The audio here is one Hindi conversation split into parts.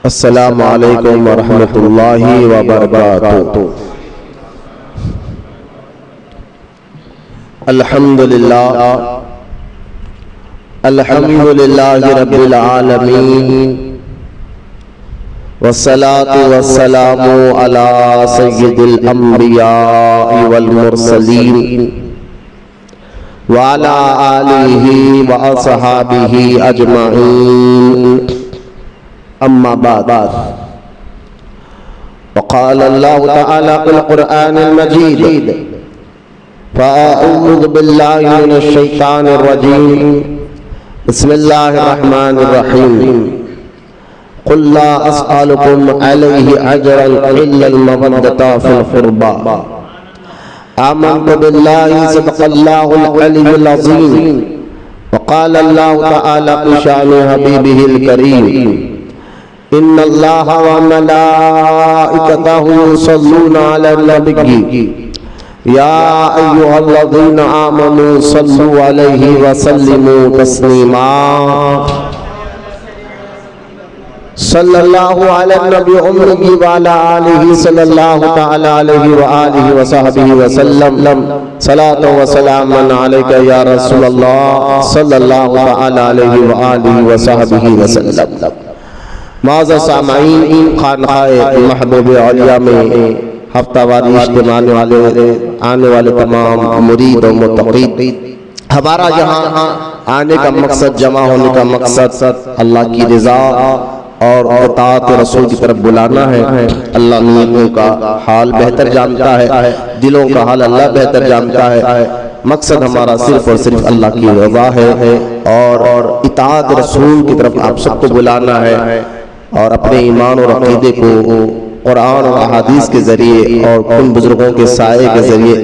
अस्सलामु अलैकुम वरहमतुल्लाहि वबरकातुहू। अल्हम्दुलिल्लाह अल्हम्दुलिल्लाहि रब्बिल आलमीन वस्सलातु वस्सलामु अला सय्यिदिल अंबिया वल मुरसलीन व अला आलिहि व अस्हाबिहि अजमईन। अम्मा बाद वक़ाल अल्लाहु तआला फ़िल क़ुरआनिल मजीद फ़अऊज़ु बिल्लाहि मिनश शैतानिर रजीम बिस्मिल्लाहिर रहमानिर रहीम। क़ुल ला अस्अलुकुम अलैहि अजरन इल्लल मवद्दता फ़िल क़ुरबा आमन्तु बिल्लाहि सदक़ल्लाहुल अलियुल अज़ीम। वक़ाल अल्लाहु तआला फ़ी शानि हबीबिहिल करीम इन्नल्लाहा व मलाइकतहु युसल्लूना अलन नबी या अय्युहल्लज़ीना आमनू सल्लू अलैहि व सल्लिमू तस्लीमा। सल्लल्लाहु अलैहि नबी उम्मी व अला आलिहि सल्लल्लाहु तआला अलैहि व आलिहि व सहबिहि व सल्लम। सलातो व सलामन अलैका या रसूलल्लाह सल्लल्लाहु तआला अलैहि व आलिहि व सहबिहि व सल्लम। माज़ा सामाईन खानक़ाह महबूब औलिया में हफ्तावारी इज्तिमा आने वाले तमाम मुरीद और मुत्तक़ीन, हमारा यहाँ आने का मकसद, जमा होने का मकसद अल्लाह की रज़ा और इताअत रसूल की तरफ बुलाना है। अल्लाह नियतों का हाल बेहतर जानता है, दिलों का हाल अल्लाह बेहतर जानता है। मकसद हमारा सिर्फ और सिर्फ अल्लाह की रज़ा है और इताअत रसूल की तरफ आप सबको बुलाना है और अपने ईमान और अक़ीदे को कुरान और अहादीस के ज़रिए और उन बुजुर्गों के साए के ज़रिए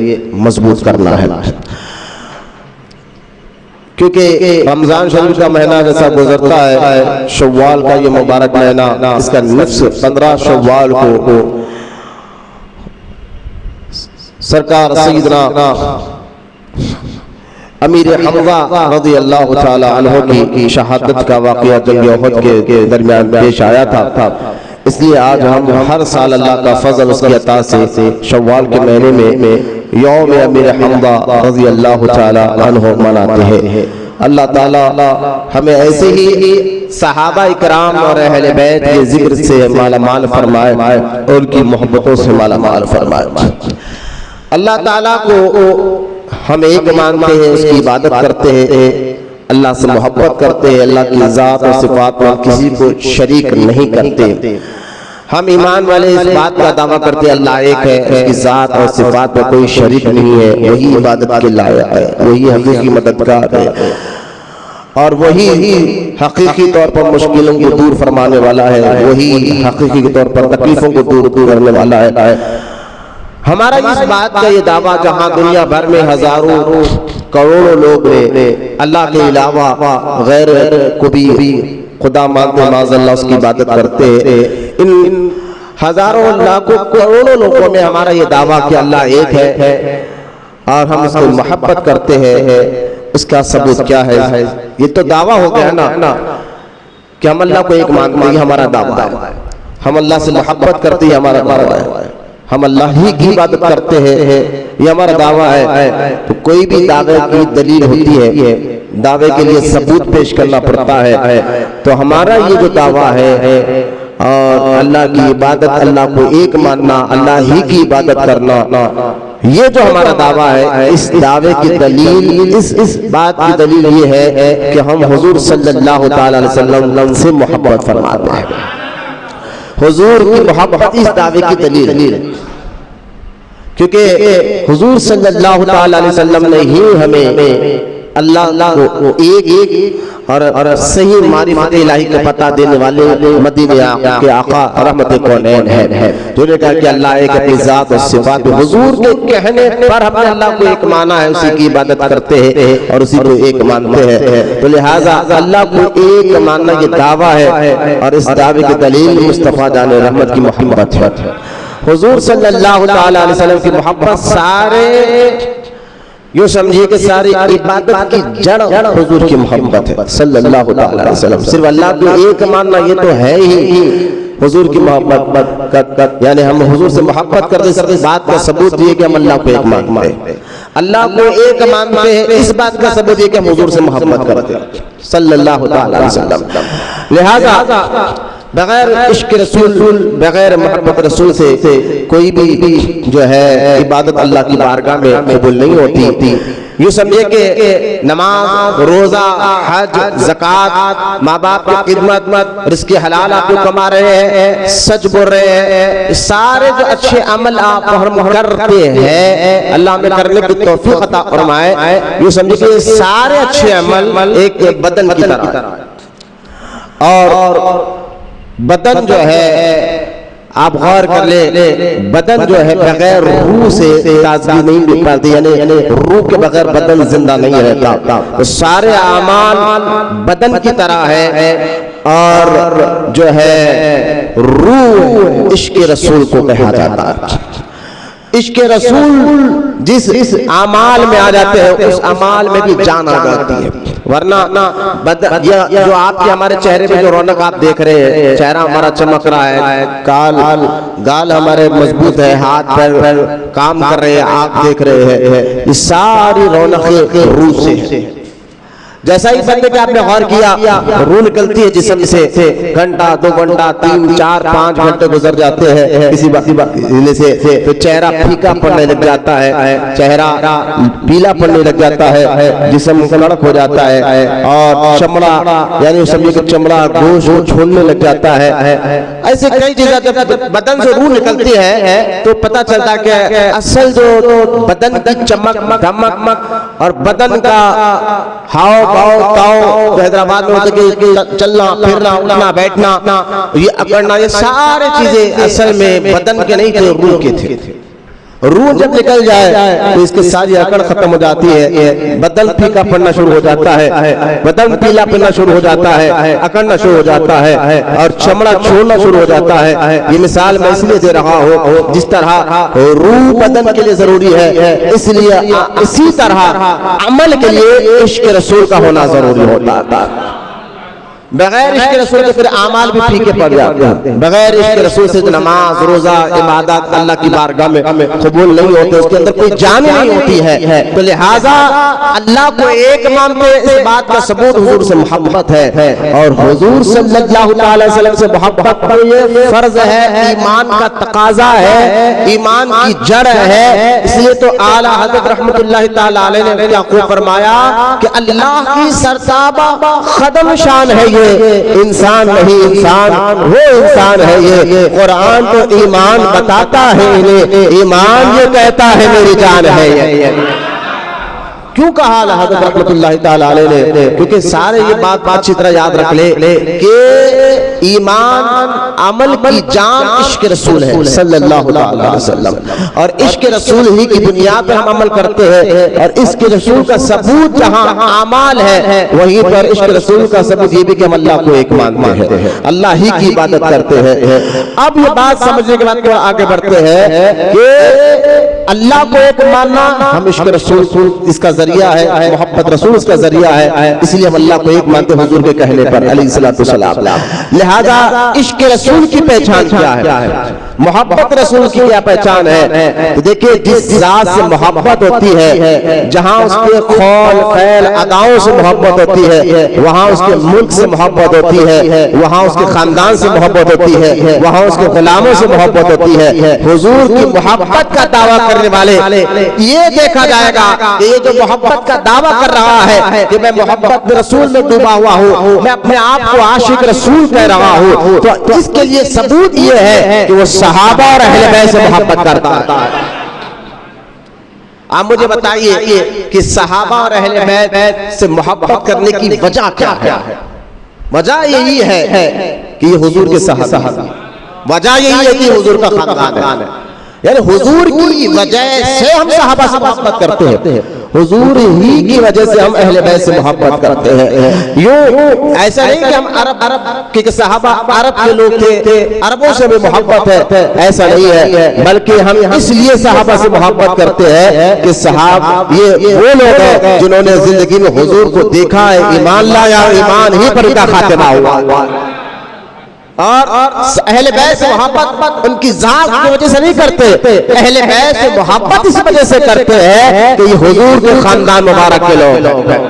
मजबूत करना है। क्योंकि रमज़ान शरीफ का महीना जैसा गुजरता है, शव्वाल का ये मुबारक महीना, इसका निफ्स 15 शव्वाल को सरकार सैयदना अमीर हमज़ा रज़ी अल्लाह ताला अन्हु की शहादत का वाक़या जंग उहद के दरमियान पेश आया था। इसलिए आज हम हर साल अल्लाह का फजल उसकी अता से शव्वाल के महीने में यौम अमीर हमज़ा रज़ी अल्लाह ताला अन्हु मनाते हैं। अल्लाह ताला हमें ऐसे ही सहाबा इकराम और अहले बैत के जिक्र से माला माल फरमाए और उनकी मोहब्बतों से माला माल फरमाए। अल्लाह ताला को हम एक मानते हैं, उसकी इबादत करते हैं, अल्लाह से मोहब्बत करते हैं, अल्लाह की ज़ात और सिफ़ात में किसी को शरीक नहीं करते। हम ईमान वाले इस बात का दावा करते हैं अल्लाह एक है, उसकी ज़ात और सिफ़ात में कोई शरीक नहीं है, वही इबादत के लायक है, वही हकीकी मददगार है और वही हकीकी तौर पर मुश्किलों को दूर फरमाने वाला है, वही हकीकी तौर पर तकलीफों को दूर करने वाला है। हमारा इस बात का ये दावा, जहाँ दुनिया भर में हजारों करोड़ों लोग अल्लाह के अलावा गैर को भी खुदा मानते, माज़अल्लाह उसकी इबादत करते हैं, इन हजारों लाखों करोड़ों लोगों में हमारा ये दावा कि अल्लाह एक है और हम उसको मोहब्बत करते हैं, उसका सबूत क्या है? ये तो दावा हो गया ना कि हम अल्लाह को एक मानते हैं, हमारा दावा है। हम अल्लाह से मोहब्बत करते हैं, हमारा दावा है। हम अल्लाह ही की इबादत करते हैं, ये हमारा दावा है। तो कोई भी दावे की दलील होती है, दावे के लिए सबूत पेश करना पड़ता है। तो हमारा ये जो दावा है और अल्लाह की इबादत, अल्लाह को एक मानना, अल्लाह ही की इबादत करना, ये जो हमारा दावा है, इस दावे की दलील, इस बात की दलील ये है कि हम हुजूर सल्लल्लाहु तआला अलैहि वसल्लम से मोहब्बत फरमाते हैं। हुजूर की मोहब्बत इस दावे की दलील है, क्योंकि हुजूर सल्लल्लाहु तआला अलैहि वसल्लम ने ही हमें अल्लाह को एक और सही मारिफत इलाही का पता देने वाले मदीने के आका रहमत कौनैन है। जिन्होंने कहा कि अल्लाह एक अपनी ज़ात और सिफ़ात में, हुजूर के कहने पर हमने अल्लाह को एक माना है, उसी की इबादत करते हैं और उसी को एक मानते हैं। तो लिहाजा अल्लाह को एक मानना ये दावा है और इस दावे की दलील मुस्तफ़ा जान रहमत की मोहब्बत है। हुजूर सल्लल्लाहु तआला अलैहि वसल्लम की मोहब्बत सारे यूँ समझिए कि सारी इबादत की जड़ हुजूर की मोहब्बत है सल्लल्लाहु अलैहि वसल्लम। सिर्फ अल्लाह को एक मानना ये तो है ही, हुजूर की मोहब्बत यानी हम हुजूर से मोहब्बत करते हैं, इस बात का सबूत ये कि हम अल्लाह को एक मानते हैं। अल्लाह को एक मानते हैं, इस बात का सबूत ये कि हम हुजूर से मोहब्बत करते हैं सल्लल्लाहु अलैहि वसल्लम। लिहाजा बगैर इश्क रसूल, बगैर मोहब्बत रसूल से कोई भी जो है इबादत अल्लाह की बारगाह में कबूल नहीं होती। यूँ समझे कि नमाज, रोजा, हज, ज़कात, माँ बाप की खिदमत, रिज़्क़ हलाल आप कमा रहे हैं, सच बोल रहे हैं, सारे जो अच्छे अमल आप हम करते हैं, अल्लाह हमें करने की तौफीक अता फरमाए। यूँ समझे कि सारे अच्छे अमल एक बदन की तरह, और बदन जो है आप गौर कर ले, बदन जो है बगैर रूह से ताजगी नहीं मिल पाती, यानी रूह के बगैर बदन जिंदा नहीं रहता। तो सारे आमाल बदन की तरह है, और जो है रूह इश्क रसूल को कहा जाता है। इश्क रसूल जिस आमाल में आ जाते हैं, उस अमाल में भी जान आ जाती है। वरना जो आपके हमारे चेहरे पे जो रौनक आप देख रहे हैं, चेहरा हमारा चमक रहा है, गाल हमारे मजबूत है, हाथ पैर काम कर रहे हैं, आप देख रहे हैं, ये सारी रौनक रूह से है। जैसा ही बंदे के आपने गौर किया, रूह निकलती है जिस्म से, घंटा 2 घंटा 3 4 5 घंटे गुजर जाते हैं किसी बात से, तो चेहरा फीका पड़ने लग जाता है, चेहरा पीला पड़ने लग जाता है, जिस्म कड़क हो जाता है, और चमड़ा यानी समझिए कि चमड़ा गोश्त छोड़ने लग जाता है। ऐसे कई चीजें जब बदन से रूह निकलती है तो पता चलता है कि असल जो बदन की चमक धमक और बदन का हाव भाव हैदराबाद में होते कि चलना फिरना उठना बैठना ये अकड़ना, ये सारे चीजें असल में बदन के नहीं थे, रूह के थे। रूह जब निकल जाए तो इसकी सारी अकड़ खत्म हो जाती है, बदन फीका पड़ना शुरू हो जाता है, बदन पीला पड़ना शुरू हो जाता है, अकड़ना शुरू हो जाता है, और चमड़ा छोड़ना शुरू हो जाता है। ये मिसाल मैं इसलिए दे रहा हूँ, जिस तरह रूह बदन के लिए जरूरी है, इसलिए इसी तरह अमल के लिए इश्क रसूल का होना जरूरी होता है। बगैर इश्क रसूल के फिर आमाल भी फीके पड़ जाते हैं। बगैर इश्क रसूल से नमाज, रोजा, इबादत अल्लाह की बारगाह में कबूल नहीं होते, उसके अंदर कोई जान नहीं होती है। तो लिहाजा अल्लाह को एक मानते हैं, इस बात का सबूत हुजूर से मोहब्बत है, और हुजूर सल्लल्लाहु अलैहि वसल्लम से मोहब्बत तो ये फर्ज है, ईमान का तकाजा है, ईमान की जड़ है। इसलिए तो आला हज़रत रहमतुल्लाहि तआला अलैहि ने क्या फरमाया कि अल्लाह की सरताबा कदम शान है, इंसान नहीं इंसान वो इंसान है। ये कुरान तो ईमान बताता है इन्हें, ईमान ये कहता है मेरी जान है ये। क्यों कहा हज़रत रहमतुल्लाहि तआला अलैहि ने? क्योंकि सारे ये बात अच्छी तरह याद रख ले कि ईमान अमल की जान इश्क रसूल है सल्लल्लाहु अलैहि वसल्लम, और इश्क रसूल ही की बुनियाद पर हम अमल करते हैं, और इश्क रसूल का सबूत जहाँ अमाल है वहीं पर इश्क रसूल का सबूत ये भी कि हम अल्लाह को एक मानते हैं, अल्लाह ही की इबादत करते हैं। अब ये बात समझने के बाद थोड़ा आगे बढ़ते हैं कि अल्लाह को एक मानना, हम इश्क रसूल इसका जरिया है, मोहब्बत रसूल इसका जरिया है, इसलिए हम अल्लाह को एक मानते हैं हुजूर के कहने पर अलैहिस्सलातु वस्सलाम। लिहाजा इश्क रसूल की पहचान क्या है, मोहब्बत रसूल की क्या पहचान है? तो देखिए, जिस जात से मोहब्बत होती है, जहां उसके खौल फैल अदाओं से मोहब्बत होती है, वहां उसके मुल्क से मोहब्बत होती है, वहां उसके खानदान से मोहब्बत होती है, वहां उसके गुलामों से मोहब्बत होती है। हुजूर की मोहब्बत का दावा करने वाले ये देखा जाएगा कि ये जो मोहब्बत का दावा कर रहा है कि मैं मोहब्बत रसूल में डूबा हुआ हूँ, मैं अपने आप को आशिक रसूल कह रहा हूँ, तो इसके लिए सबूत ये है कि वो सहाबा और अहले बैत से मोहब्बत करता है। आप मुझे बताइए कि सहाबा और अहले बैत से मोहब्बत करने की वजह क्या है? वजह यही है कि ये हुजूर के सहाबा, वजह यही है कि हुजूर का खानदान है, यानी हुजूर की वजह से हम सहाबा से मोहब्बत करते हैं, हुजूर ही की वजह से हम अहले बैत से मोहब्बत करते हैं। यूं ऐसा नहीं कि हम अरब के सहाबा अरब के लोग थे, अरबों से भी मोहब्बत है, ऐसा नहीं है, बल्कि हम इसलिए सहाबा से मोहब्बत करते हैं कि सहाब ये वो लोग हैं जिन्होंने जिंदगी में हुजूर को देखा है, ईमान लाया, ईमान ही पर इनका खातिमा हुआ, और अहले बैत से मोहब्बत उनकी जात की वजह से नहीं करते, अहले बैत से मोहब्बत इस वजह से करते हैं कि ये हुजूर के खानदान मुबारक के लोग हैं।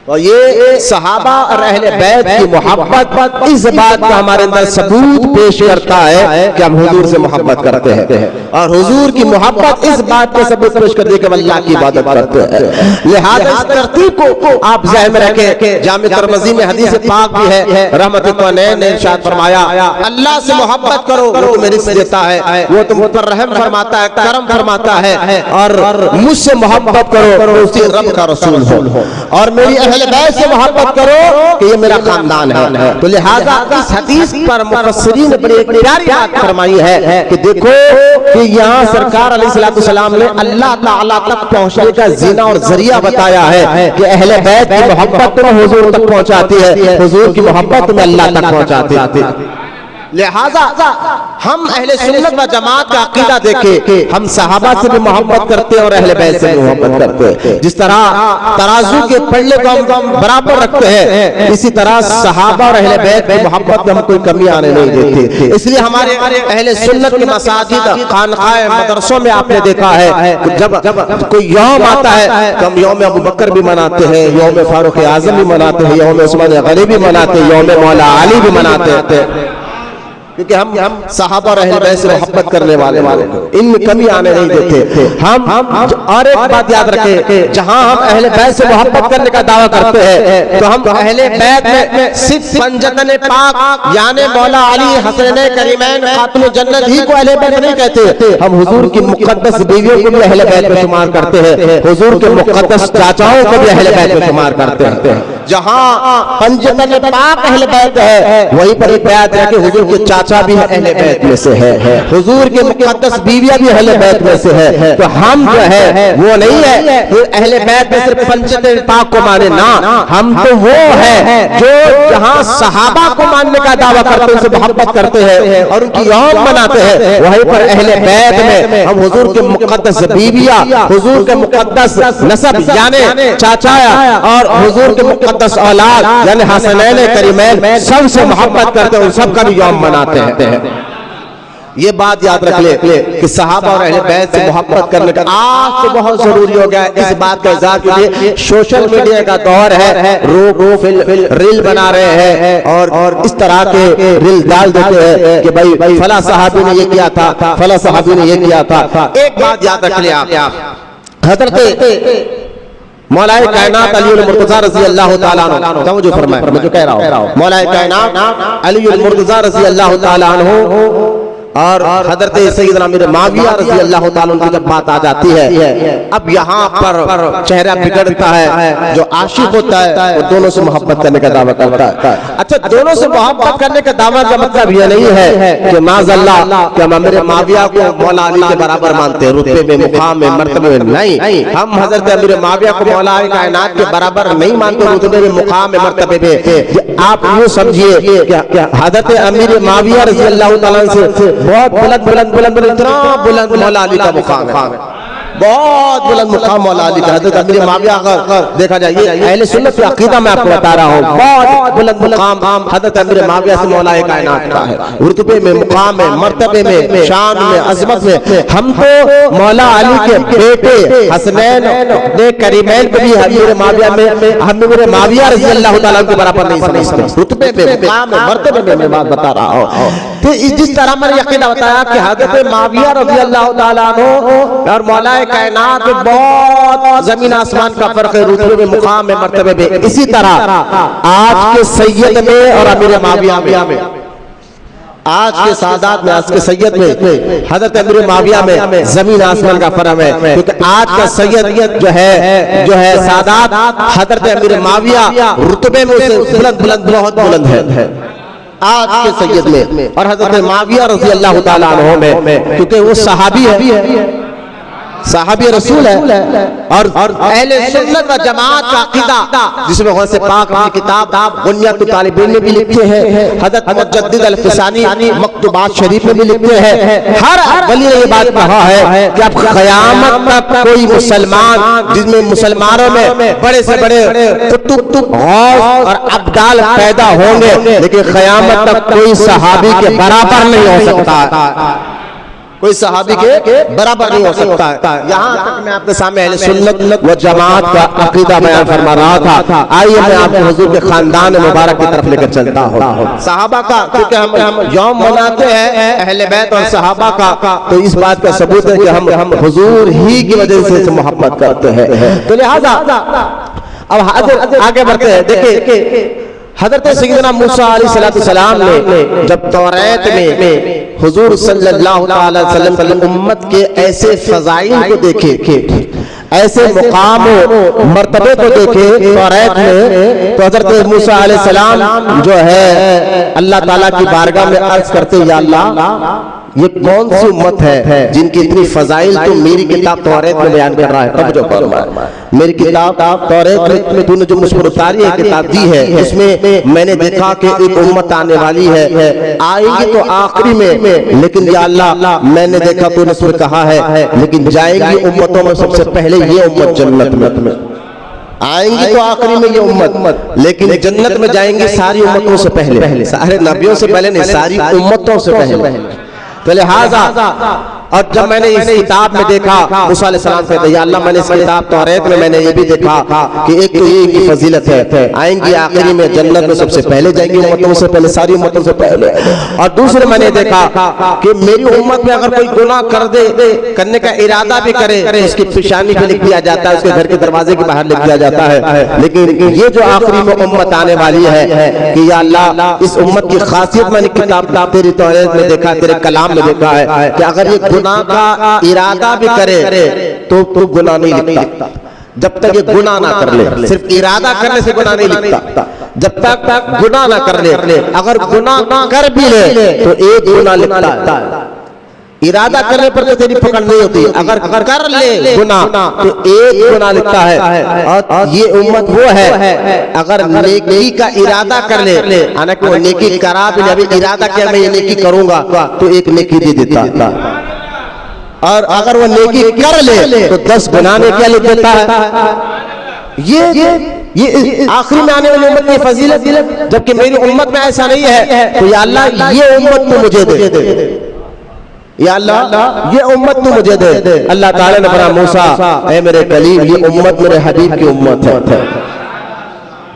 और ये सहाबा और अहले बैत की मोहब्बत इस बात का हमारे अंदर सबूत पेश करता है कि हम हुजूर से मोहब्बत करते हैं, और हुजूर की मोहब्बत इस बात के सबूत पेश करते हैं कि अल्लाह की इबादत करते हैं। लिहाजा इस तरतीब को आप ज़हन में रखें। जामे तिर्मिज़ी में हदीस पाक भी है, रहमतुल्लाह ने इरशाद फरमाया, अल्लाह से मोहब्बत करो वो तुम्हें रिज़्क़ देता है, वो तुम पर रहम फरमाता है, करम फरमाता है, और मुझसे मोहब्बत करो तो उसी रब का रसूल हो, और मेरी अहले बैत से मोहब्बत करो कि ये मेरा खानदान है। तो लिहाजा इस हदीस पर मुफस्सिरीन ने बड़ी एक प्यारी बात फरमाई है कि देखो कि यहाँ सरकार अलैहिस्सलाम ने अल्लाह ताला तक पहुँचने का ज़ीना और जरिया बताया है कि अहले बैत की मोहब्बत तुम्हें हुजूर तक पहुँचाती है, हुजूर की मोहब्बत तुम्हें अल्लाह तक पहुँचाती है। लिहाजा हम अहले सुन्नत व जमात का अकीदा देखें, हम सहाबा से भी मोहब्बत करते हैं और अहले बैत से भी मोहब्बत करते हैं। जिस तरह तराजू के पल्ले को हम बराबर रखते हैं, इसी तरह सहाबा और अहले बैत की मोहब्बत में हम कोई कमी आने नहीं देते। इसलिए हमारे अहले सुन्नत के मसाजिद, खानकाए, मदरसों में आपने देखा है जब कोई यौम आता है तो हम यौम अबू बकर भी मनाते हैं, यौम फारूक आजम भी मनाते हैं, यौम उस्मान गनी भी मनाते हैं, यौम मौला अली भी मनाते हैं, क्योंकि हम सहाबा और अहले बैत से मोहब्बत करने वाले इनमें कमी आने नहीं देते। हम और एक बात याद रखें, जहां हम अहले बैत से मोहब्बत करने का दावा करते हैं तो हम अहले बैत में सिर्फ पंजतन पाक यानी मौला अली, हसनैन करीमैन, खातुन जन्नत ही को अहले बैत नहीं कहते। हम हुजूर की मुक़द्दस बीवियों को भी अहले बैत में शुमार करते हैं, हुजूर के मुक़द्दस चाचाओं को भी अहले बैत में शुमार करते हैं। जहां पंजतन पाक अहले बैत है, वहीं पर एक बात है कि हुजूर के चाचा भी अहले बैत में से है, हुजूर के मुक़द्दस बीवियां भी अहले बैत में से है। तो हम जो है वो नहीं है अहले बैत में सिर्फ पंजतन पाक को माने ना, हम तो वो है जो जहां सहाबा को मानने का दावा करते हैं, उनसे मोहब्बत करते हैं और उनकी यौम मनाते हैं, वहीं पर अहले बैत में हम हुजूर के मुक़द्दस बीवियां, हुजूर के मुक़द्दस नसब यानी चाचा और हुजूर के मुक़द्दस औलाद यानी हसनैन करीमैन सबसे मोहब्बत करते हैं, उन सबका भी यौम मनाते हैं। ये बात याद रख ले कि सहाबा और अहले बैत से मोहब्बत करने का आज तो बहुत जरूरी हो गया है। इस बात का इज़हार कीजिए, सोशल मीडिया का दौर है, रील बना रहे हैं और इस तरह के रील डाल देते हैं कि भाई फला सहाबी ने ये किया था, फला सहाबी ने ये किया था। एक बात याद रख ले आप, हज़रत मौलाए कायनात अली मुर्तज़ा रज़ी अल्लाह ताला अन्हु जो फरमाया, मैं जो कह रहा हूँ, मौलाए कायनात अली मुर्तज़ा रज़ी अल्लाह ताला अन्हु और हज़रत सैयदना अमीर मुआविया रज़ी अल्लाह ताला अन्हु की जब बात आ जाती है, अब यहाँ पर चेहरा बिगड़ता है। जो आशिक होता है वो दोनों से मोहब्बत करने का दावा करता है। अच्छा, दोनों से मोहब्बत करने का दावा का मतलब ये नहीं है कि माज़अल्लाह कि हम अमीर मुआविया को मौला अली के बराबर मानते हैं, रुतबे में, मुकाम में, मर्तबे में। नहीं, हम हज़रत अमीर मुआविया को मौला कायनात के बराबर नहीं मानते, रुतबे में, मुकाम में, मर्तबे में। आप यूँ समझिए कि हज़रत अमीर मुआविया रज़ी अल्लाह ताला से बहुत बुलंद इतना बुलंद मौला अली का मुकाम है, बहुत बुलंद मुकाम मौला अली का। हज़रत अमीर मुआविया अगर देखा जाए, ये अहले सुन्नत का अकीदा मैं आपको बता रहा हूँ, बहुत बुलंद मुकाम हज़रत अमीर मुआविया से मौला कायनात का है, रुतबे में, मुकाम में, मर्तबे में, शान में, अज़मत में। हम तो मौला अली के बेटे हसनैन ने करीमैन को भी अमीर मुआविया में, अमीर मुआविया रज़ी अल्लाह ताला के बराबर नहीं समझते, रुतबे में, मुकाम में, मर्तबे में। मैं बात बता रहा हूँ तो जिस तरह मैंने अकीदा बताया कि हज़रत मुआविया रज़ी अल्लाह ताला अन्हु और मौला कायनात में बहुत जमीन आसमान का फर्क है, रुतबे में, मुकाम में, मर्तबे में। इसी तरह आज के सैयद में और अमीर मुआविया में, आज के सादात में, आज के सैयद में, हज़रत अमीर मुआविया में जमीन आसमान का फर्क है। क्योंकि आज का सैयद जो है सादात, हज़रत अमीर मुआविया रुतबे में बुलंद बहुत बुलंद है आज के सैयद में, और हज़रत मुआविया रज़ी अल्लाह ताला अन्हु में, क्योंकि वो सहाबी है, साहबी रसूल है और अहले सुन्नत व जमात का अकीदा जिसमें गौसे पाक अपनी किताब बुनियादुत तालिबीन में भी लिखते हैं, हज़रत मुजद्दिद अल-फ़सानी मक्तूबात शरीफ में भी लिखते हैं। हर वली ने ये बात कहा है कि अब क़यामत तक कोई मुसलमान जिसमें मुसलमानों में बड़े से बड़े कुतुब गौस और अब्दाल पैदा होंगे, लेकिन क़यामत तक कोई सहाबी के बराबर नहीं हो सकता, कोई सहाबी के बराबर नहीं हो सकता है। यहाँ तक मैं आपके सामने अहले सुन्नत व जमात का अकीदा बयान फरमा रहा था। आइए मैं आपको हुजूर के खानदान मुबारक की तरफ लेकर चलता हूँ। सहाबा का क्योंकि हम यौम मनाते हैं अहले बैत और सहाबा का, तो इस बात का सबूत है कि हम हुजूर ही की वजह से मोहब्बत करते हैं। तो लिहाजा अब आगे बढ़ते हैं। देखिए हज़रत सय्यदना मूसा अलैहिस्सलाम ने जब तौरात में हुजूर सल्लल्लाहु अलैहि वसल्लम की उम्मत के ऐसे फज़ाइल को देखे, ऐसे मुकाम मर्तबे को देखे तौरात में, तो हज़रत मूसा अलैहिस्सलाम जो है अल्लाह ताला की बारगाह में अर्ज करते, या अल्लाह ये कौन सी उम्मत है जिनकी इतनी फजाइल तो मेरी किताब तौरात में बयान कर रहा है। तब जो फरमा मेरी किताब तौरात में तूने जो मुझ पर उतारी है किताब दी है, उसमें मैंने देखा कि एक उम्मत आने वाली है, आएगी तो आखिरी में, लेकिन या अल्लाह मैंने देखा तूने उस पर कहा है लेकिन जाएगी उम्मतों में सबसे पहले ये उम्मत जन्नत में, आएंगी तो आखिरी में ये उम्मत, लेकिन जन्नत में जाएंगी सारी उम्मतों से पहले, सारे नबियों से पहले नहीं, सारी उम्मतों से पहले। तो लिहाजा और जब मैंने इस किताब में देखा, मूसा अलैहिस्सलाम कहते या अल्लाह मैंने इस किताब तौरात में मैंने ये भी देखा कि एक तो ये की फजीलत है, आएंगी आखिरी में जन्नत में सबसे पहले जाएंगी उम्मतों से पहले, सारी उम्मतों से पहले। और दूसरे मैंने देखा कि मेरी उम्मत में अगर कोई गुनाह कर दे, करने का इरादा भी करे, उसकी पेशानी पे लिख दिया जाता है, उसके घर के दरवाजे के बाहर लिख दिया जाता है। लेकिन ये जो आखिरी में उम्मत आने वाली है कि या अल्लाह इस उम्मत की खासियत मैंने किताब तेरी तौरात में देखा, तेरे कलाम में देखा है कि अगर ये गुनाह का इरादा भी करे तो गुनाह नहीं लिखता, जब तक ये गुनाह ना कर ले। सिर्फ इरादा करने से गुनाह नहीं लिखता, जब तक गुनाह ना कर ले। अगर गुनाह कर भी ले तो एक गुनाह लिखता है, इरादा करने पर तो तेरी पकड़ नहीं होती, अगर कर ले गुनाह तो एक गुनाह लिखता है। और ये उम्मत वो है अगर नेकी का इरादा कर ले, हालांकि वो नेकी करा भी अभी इरादा किया मैं ये नेकी करूंगा तो एक नेकी दे देता, और अगर वो नेकी कर ले तो 10 गुनाह क्या लिख देता है। ये आखिरी में आने वाली उम्मत की फजीलत, जबकि मेरी उम्मत में ऐसा नहीं है। तो या अल्लाह ये उम्मत तो मुझे दे, या अल्लाह ये उम्मत तो मुझे दे। अल्लाह ताला ने फरमाया मूसा ऐ मेरे कलीम ये उम्मत मेरे हबीब की उम्मत है।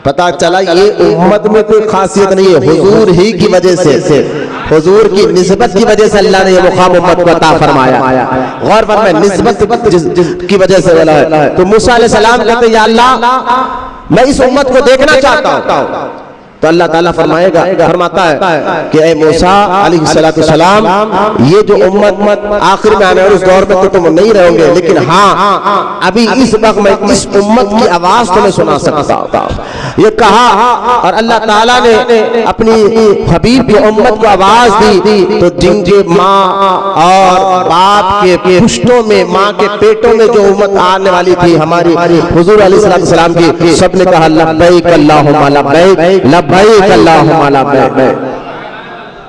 पता चला ये उम्मत में कोई खासियत नहीं है, हुजूर ही की वजह से, हुजूर की निस्बत की वजह से अल्लाह ने ये मुकाम उम्मत को अता फरमाया। गौर फरमाए निस्बत की वजह से बोला है। तो मूसा अलैहिस्सलाम कहते या अल्लाह मैं इस उम्मत को देखना चाहता हूँ, तो अल्लाह ताला फरमाता है कि ए मूसा अलैहिस्सलाम ये जो उम्मत आखिर में आने वाले उस दौर में तो तुम नहीं रहोगे, लेकिन हाँ अभी इस वक्त मैं इस उम्मत की आवाज तुम्हें सुना सकता हूं। ये कहा और अल्लाह ताला ने अपनी हबीब की उम्मत को आवाज दी, तो जिनके माँ और बाप के पुश्तों में, माँ के पेटों में जो उम्मत आने वाली थी हमारी हुजूर अलैहिस्सलाम की, सबने कहा लब्बैक अल्लाहुम्मा लब्बैक, लब्बैक अल्लाहुम्मा लब्बैक।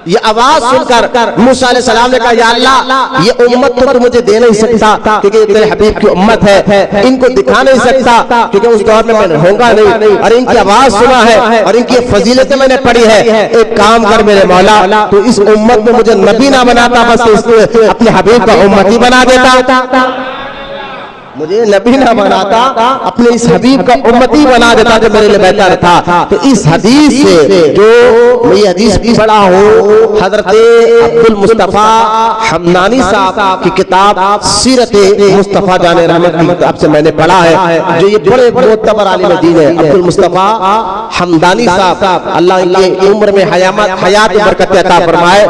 ये आवाज सुनकर मूसा अलैहिस्सलाम ने कहा या अल्लाह ये उम्मत तो तू मुझे दे नहीं सकता क्योंकि तेरे हबीब की उम्मत है, इनको दिखा नहीं सकता क्योंकि उस दौर में मैं रहूंगा नहीं, और इनकी आवाज सुना है और इनकी फजीलतें मैंने पढ़ी है। एक काम कर मेरे मौला, तो इस उम्मत में मुझे नबी ना बनाता, बस अपने हबीब का उम्मती बना देता, मुझे नबी ना बनाता, अपने इस हबीब का उम्मती बना देता जो मेरे लिए बेहतर था। तो इस हदीस से जो मैं ये हदीस भी पढ़ा हूँ, हजरत अब्दुल मुस्तफा हमदानी साहब की किताब सीरत मुस्तफा जाने रहमत की किताब से मैंने पढ़ा है, जो ये बड़े मोतबर आलिम दीन है अब्दुल मुस्तफा हमदानी साहब, अल्लाह इनकी उम्र में हयात बरकत अता फरमाए।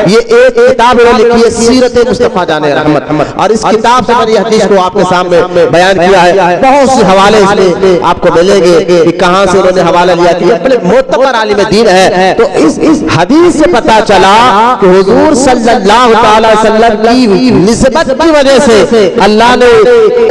ये एक किताब लिखी है सीरत मुस्तफा जाने रहमत, और इस किताब से मैंने हदीस को आपके सामने में बयान किया है। बहुत से हवाले इसमें आपको मिलेंगे कि कहां से उन्होंने हवाला लिया कि अपने मोतबर आलिम दीन है। तो इस हदीस से पता चला कि हुजूर सल्लल्लाहु अलैहि वसल्लम की निस्बत की वजह से अल्लाह ने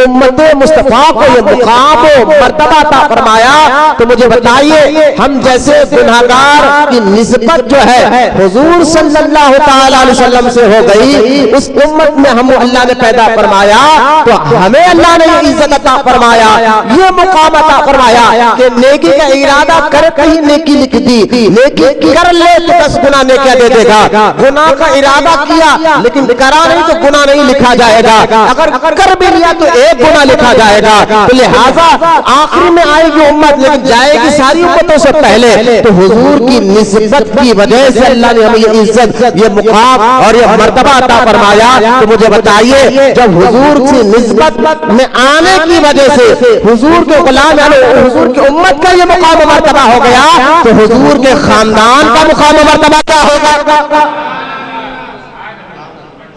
उम्मत मुस्तफा को ये मुकाम मर्तबा अता फरमाया। तो मुझे बताइए, हम जैसे गुनाहगार की निस्बत जो है हुजूर सल्लल्लाहु अलैहि वसल्लम से हो गई, उस उम्मत में हम अल्लाह ने पैदा फरमाया, तो हमें अल्लाह ने इज्जत अता फरमाया, ये मुकाम अता फरमाया कि नेकी का इरादा करके ही नेकी लिख दी। नेकी कर ले तो 10 गुना नेकियां दे देगा। गुनाह का इरादा किया लेकिन करा नहीं तो गुनाह नहीं लिखा जाएगा। अगर कर भी लिया तो 1 गुना लिखा जाएगा। तो लिहाजा आखिरी में आएगी उम्मत, लेकिन जाएगी सारी उम्मतों से पहले। तो हुजूर की निस्बत की वजह से अल्लाह ने हमें ये इज्जत, ये मुकाम और ये मर्तबा अता फरमाया। तो मुझे बताइए, जब हुजूर की निस्बत में आने की वजह से हुजूर के गुलाम यानी हुजूर की उम्मत का ये मुकाम मर्तबा हो गया, तो हुजूर के खानदान का मुकाम मर्तबा क्या होगा?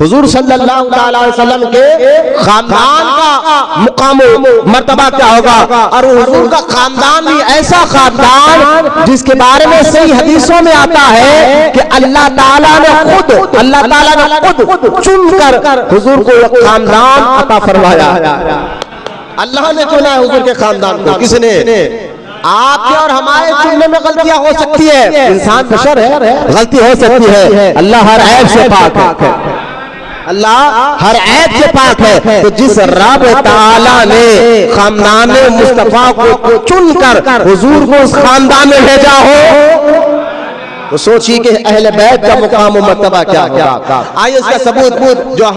हुजूर सल्लल्लाहु अलैहि वसल्लम के खानदान का मुकाम मर्तबा क्या होगा? और हुजूर का खानदान भी ऐसा खानदान जिसके बारे में सही हदीसों में आता है कि अल्लाह ताला ने खुद चुनकर हुजूर को एक खानदान अता फरमाया। अल्लाह ने चुना है हुजूर के खानदान को। किसने? आपके और हमारे चुनने में गलतियां हो सकती है, इंसान बशर है, गलती हो सकती है। अल्लाह हर ऐब से पाक है, अल्लाह हर ऐब से पाक है। तो जिस रब ताला ने खानदान मुस्तफा को चुनकर हुजूर को उस खानदान में भेजा हो, तो सोचिए कि अहले बैत का मुकाम मर्तबा क्या होगा। आइए इसका सबूत जो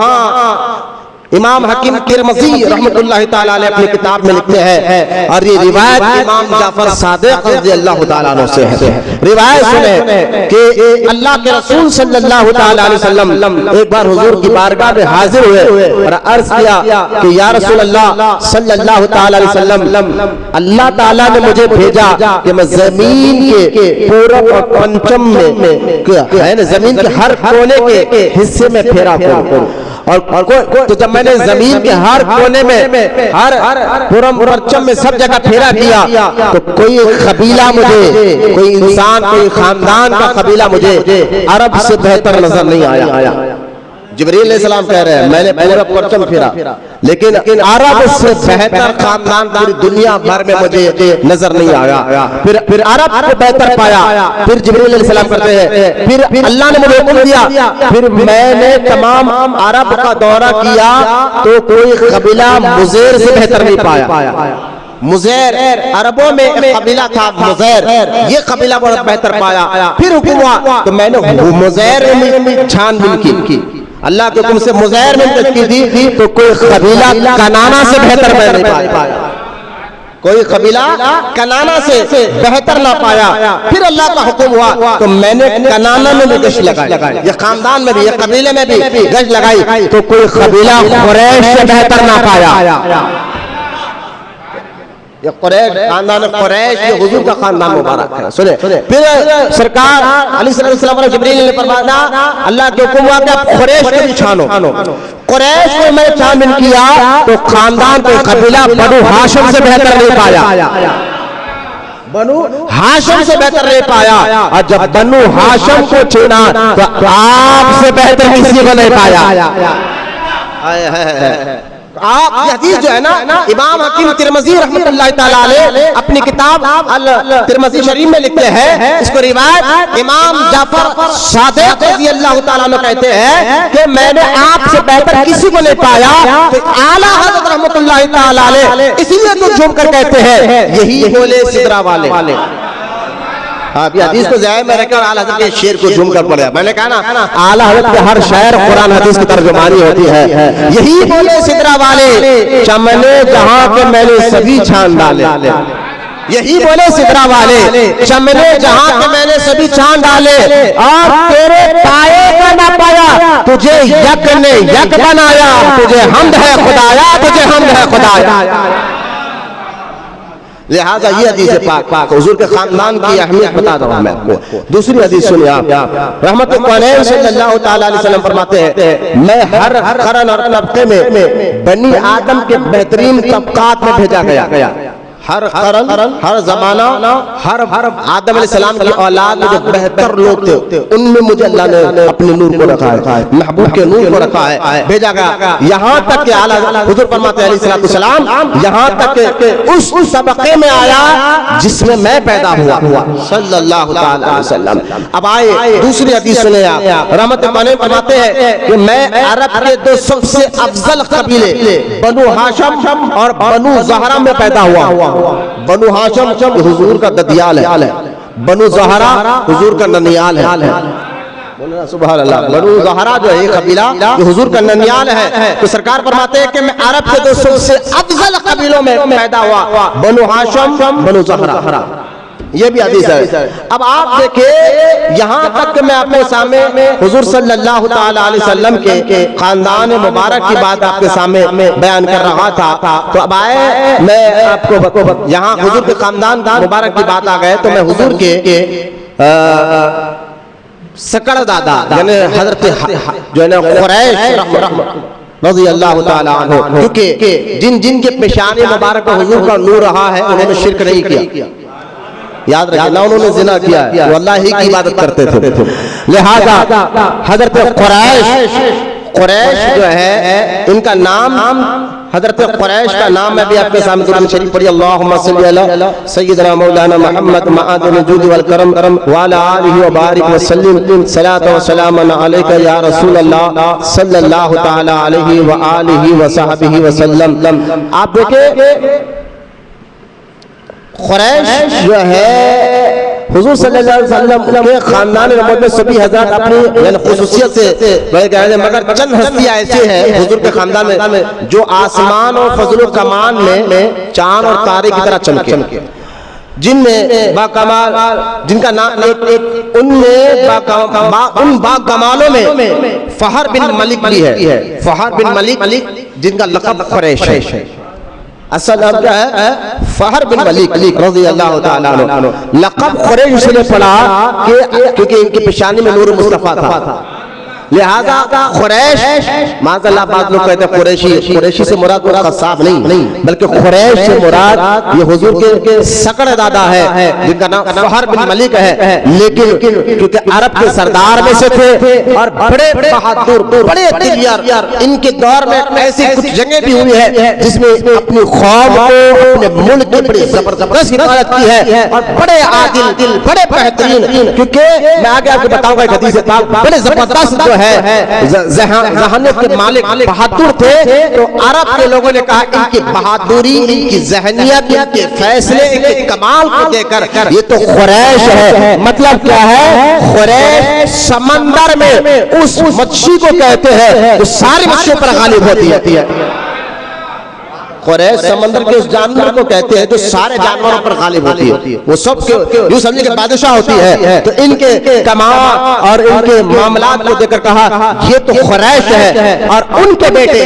इमाम हकीम तिरमिज़ी रहमतुल्लाहि ताला अलैह अपनी किताब में लिखते हैं, और ये रिवायत इमाम जाफर सादिक रज़ियल्लाहु ताला अन्हु से है। रिवायत सुने कि अल्लाह के रसूल सल्लल्लाहु ताला अलैहि वसल्लम एक बार हुजूर की बारगाह में हाजिर हुए और अर्ज किया कि या रसूल अल्लाह सल्लल्लाहु ताला अलैहि वसल्लम, अल्लाह ताला ने मुझे भेजा कि मैं जमीन के पूरब और पंचम में है ना, जमीन के हर कोने के हिस्से में फेरा करूं। और तो जब मैंने जमीन के हर कोने में हर पूरब पश्चिम में सब जगह फेरा किया, तो कोई कबीला मुझे, कोई इंसान, कोई खानदान का कबीला मुझे अरब से बेहतर नजर नहीं आया। जिब्रील अलैहिस्सलाम कह रहे हैं मैंने पूरब पश्चिम फेरा, लेकिन अरब से बेहतर खानदान पूरी दुनिया भर में मुझे नजर नहीं आया। फिर अरब को बेहतर पाया। फिर जिब्रील अलैहिस्सलाम कहते हैं फिर अल्लाह ने मुझे हुक्म दिया, फिर मैंने तमाम अरब का दौरा किया तो कोई कबीला मुज़ैर से बेहतर नहीं पाया। मुज़ैर अरबों में एक कबीला था मुज़ैर, ये कबीला बहुत बेहतर पाया। फिर हुक्म हुआ तो मैंने मुज़ैर में छानबीन की, अल्लाह के हुक्म से मुज़ैर में तशकील दी, तो कोई कबीला कनाना से बेहतर मैं नहीं पाया, कोई कबीला कनाना से बेहतर ना पाया। फिर अल्लाह का हुक्म हुआ तो मैंने कनाना में भी गश्त लगाई, ये खानदान में भी, ये कबीले में भी गश्त लगाई, तो कोई कबीला कुरैश से बेहतर ना पाया। ये कुरैश खानदान, कुरैश ये हुजूर का खानदान मुबारक है। सुने फिर सरकार अलैहिस्सलाम ने जिब्रील ने फरमाया अल्लाह के हुक्म हुआ कि कुरैश को भी छानो। कुरैश को मैंने छानबीन किया तो खानदान को कबीला बनु हाशिम से बेहतर नहीं पाया, बनु हाशिम से बेहतर नहीं पाया। और जब बनु हाशिम को चुना तो आपसे बेहतर किसी को नहीं पाया। आप हदीस जो है ना, इमाम हकीम तिरमिज़ी रहमतुल्लाहि ताला अलैह अपनी किताब अल तिरमिज़ी शरीफ में लिखते हैं, इसको रिवायत इमाम जाफर सादिक रज़ियल्लाहु ताला अन्हु कहते हैं कि मैंने आपसे बेहतर किसी को नहीं पाया। तो आला हज़रत रहमतुल्लाहि ताला अलैह इसीलिए तो झूम कर कहते हैं यही बोले सिदरा वाले। आप हदीस को ज़ाहिर में रखकर आला हज़रत के शेर को झूम कर पढ़ा। मैंने कहा ना आला हज़रत के हर शायर कुरान हदीस की तर्जुमानी होती है। यही बोले सिदरा वाले, चमने जहां के मैंने सभी छान डाले। यही बोले सिदरा वाले, चमने जहां के मैंने सभी छान डाले, और तेरे पाए का ना पाया, तुझे यक ने यक बनाया, तुझे हमद है खुदाया, तुझे हमद है खुदाया। लिहाजा ये हदीस पाक हुजूर के खानदान की अहमियत बता रहा हूं मैं आपको। दूसरी हदीस सुनिए आप, रहमत कुलैन सल्लल्लाहु तआला अलैहि वसल्लम फरमाते हैं, मैं हर करन और तबके में बनी आदम के बेहतरीन तबकात में भेजा गया। हर करन, हर जमाना, हर आदम अलैहिस्सलाम की औलाद में जो बेहतर लोग थे उनमें मुझे अल्लाह ने अपने नूर को रखा है, महबूब के नूर को रखा है, भेजा गया। यहाँ तक कि आला हुजूर फरमाते हैं अलैहिस्सलाम, यहाँ तक कि उस तबके में आया जिसमें मैं पैदा हुआ सल्लल्लाहु अलैहि वसल्लम। अब आए दूसरी हदीस सुने आप, रहमत कुलैन फरमाते हैं कि मैं अरब के दो सबसे अफजल कबीले बनु हाशिम और बनु ज़हरा में पैदा हुआ। बनु हाशिम हुजूर का ददियाल है, बनु ज़हरा हुजूर का ननियाल है। सुभान अल्लाह। बनु ज़हरा जो है ये कबीला जो हुजूर का ननियाल है, तो सरकार फरमाते हैं कि मैं अरब के दो सबसे अफजल कबीलों में पैदा हुआ, बनु हाशिम बनु ज़हरा। ये भी हदीस है। अब आप देखिए यहाँ तक कि मैं आपके सामने हुजूर सल्लल्लाहु तआला अलैहि वसल्लम के खानदान मुबारक की बात आपके सामने बयान कर रहा था। तो अब आए मैं आपको यहाँ हुजूर के खानदान मुबारक की बात आ गए, तो मैं हुजूर के सकड़ दादा यानी हजरत जो है ना कुरैश रज़ी अल्लाह ताला अन्हु, क्योंकि जिन के पेशानी मुबारक में हुजूर का नूर रहा है उन्होंने शिरक नहीं किया। याद रखिए ना, उन्होंने जिना किया है, वो अल्लाह ही की इबादत करते थे। लिहाजा हजरत कुरैश जो है इनका नाम, हजरत कुरैश का नाम मैं भी आपके सामने दुरूद शरीफ पढ़ी, अल्लाहुम्मा सल्ली अला सय्यिदना मौलाना मुहम्मद मआदिन जुद वल करम व अला आलिहि व बारिक व सल्लिम सलात व सलाम अलैका या रसूल अल्लाह सल्लल्लाहु तआला अलैहि व आलिहि व सहबिहि व सल्लम। आप देखिए कुरैश जो है हुजूर सल्लल्लाहु अलैहि वसल्लम के खानदान में सभी हज़रात अपनी यानी खुसूसियत से बड़े गए हैं, मगर चंद हस्तियां ऐसी हैं हुजूर के खानदान में जो आसमान और फजल कमान में चांद और तारे की तरह चमके, जिनमें बाकमाल, जिनका नाम उन बाकमालों में फहर बिन मलिक भी है। फहर बिन मलिक जिनका लक़ब कुरैश है, असल नाम क्या है? फहर बिन मलिक रज़ी अल्लाह ताला अन्हु। लक़ब कुरैश इसलिए पड़ा क्योंकि इनकी पेशानी में नूर मुस्तफ़ा था। लिहाजा कुरैश, माज़अल्लाह बाद लोग कहते हैं कुरैशी से मुराद कस्साब नहीं, बल्कि कुरैश से मुराद ये हुजूर के सकड़ दादा है जिनका नाम फहर बिन मलिक है। लेकिन क्योंकि अरब के सरदार में से थे और बड़े बहादुर, बड़े दिलियार, इनके दौर में ऐसी कुछ जंगें भी हुई है जिसमें अपनी कौम को, अपने मुल्क की बड़ी जबरदस्त हिफाजत की है और बड़े आदिल, बड़े बेहतरीन। क्योंकि मैं आगे आपको बताऊंगा एक हदीस पाक, बड़े जबरदस्त है जहानियत के मालिक बहादुर थे। तो अरब के लोगों ने कहा इनकी बहादुरी, इनकी जहनियत, इनके फैसले, इनके कमाल को देखकर ये तो कुरैश है। मतलब क्या है? कुरैश समंदर में उस मच्छी को कहते हैं जो सारी मच्छियों पर गालिब होती है। कुरैश समंदर के उस जानवर को कहते हैं जो सारे जानवरों पर गालिब होती है, वो सब यूं समझिए कि बादशाह होती है। तो इनके कमाल और इनके मामलात को देखकर कहा ये तो कुरैश है। और उनके बेटे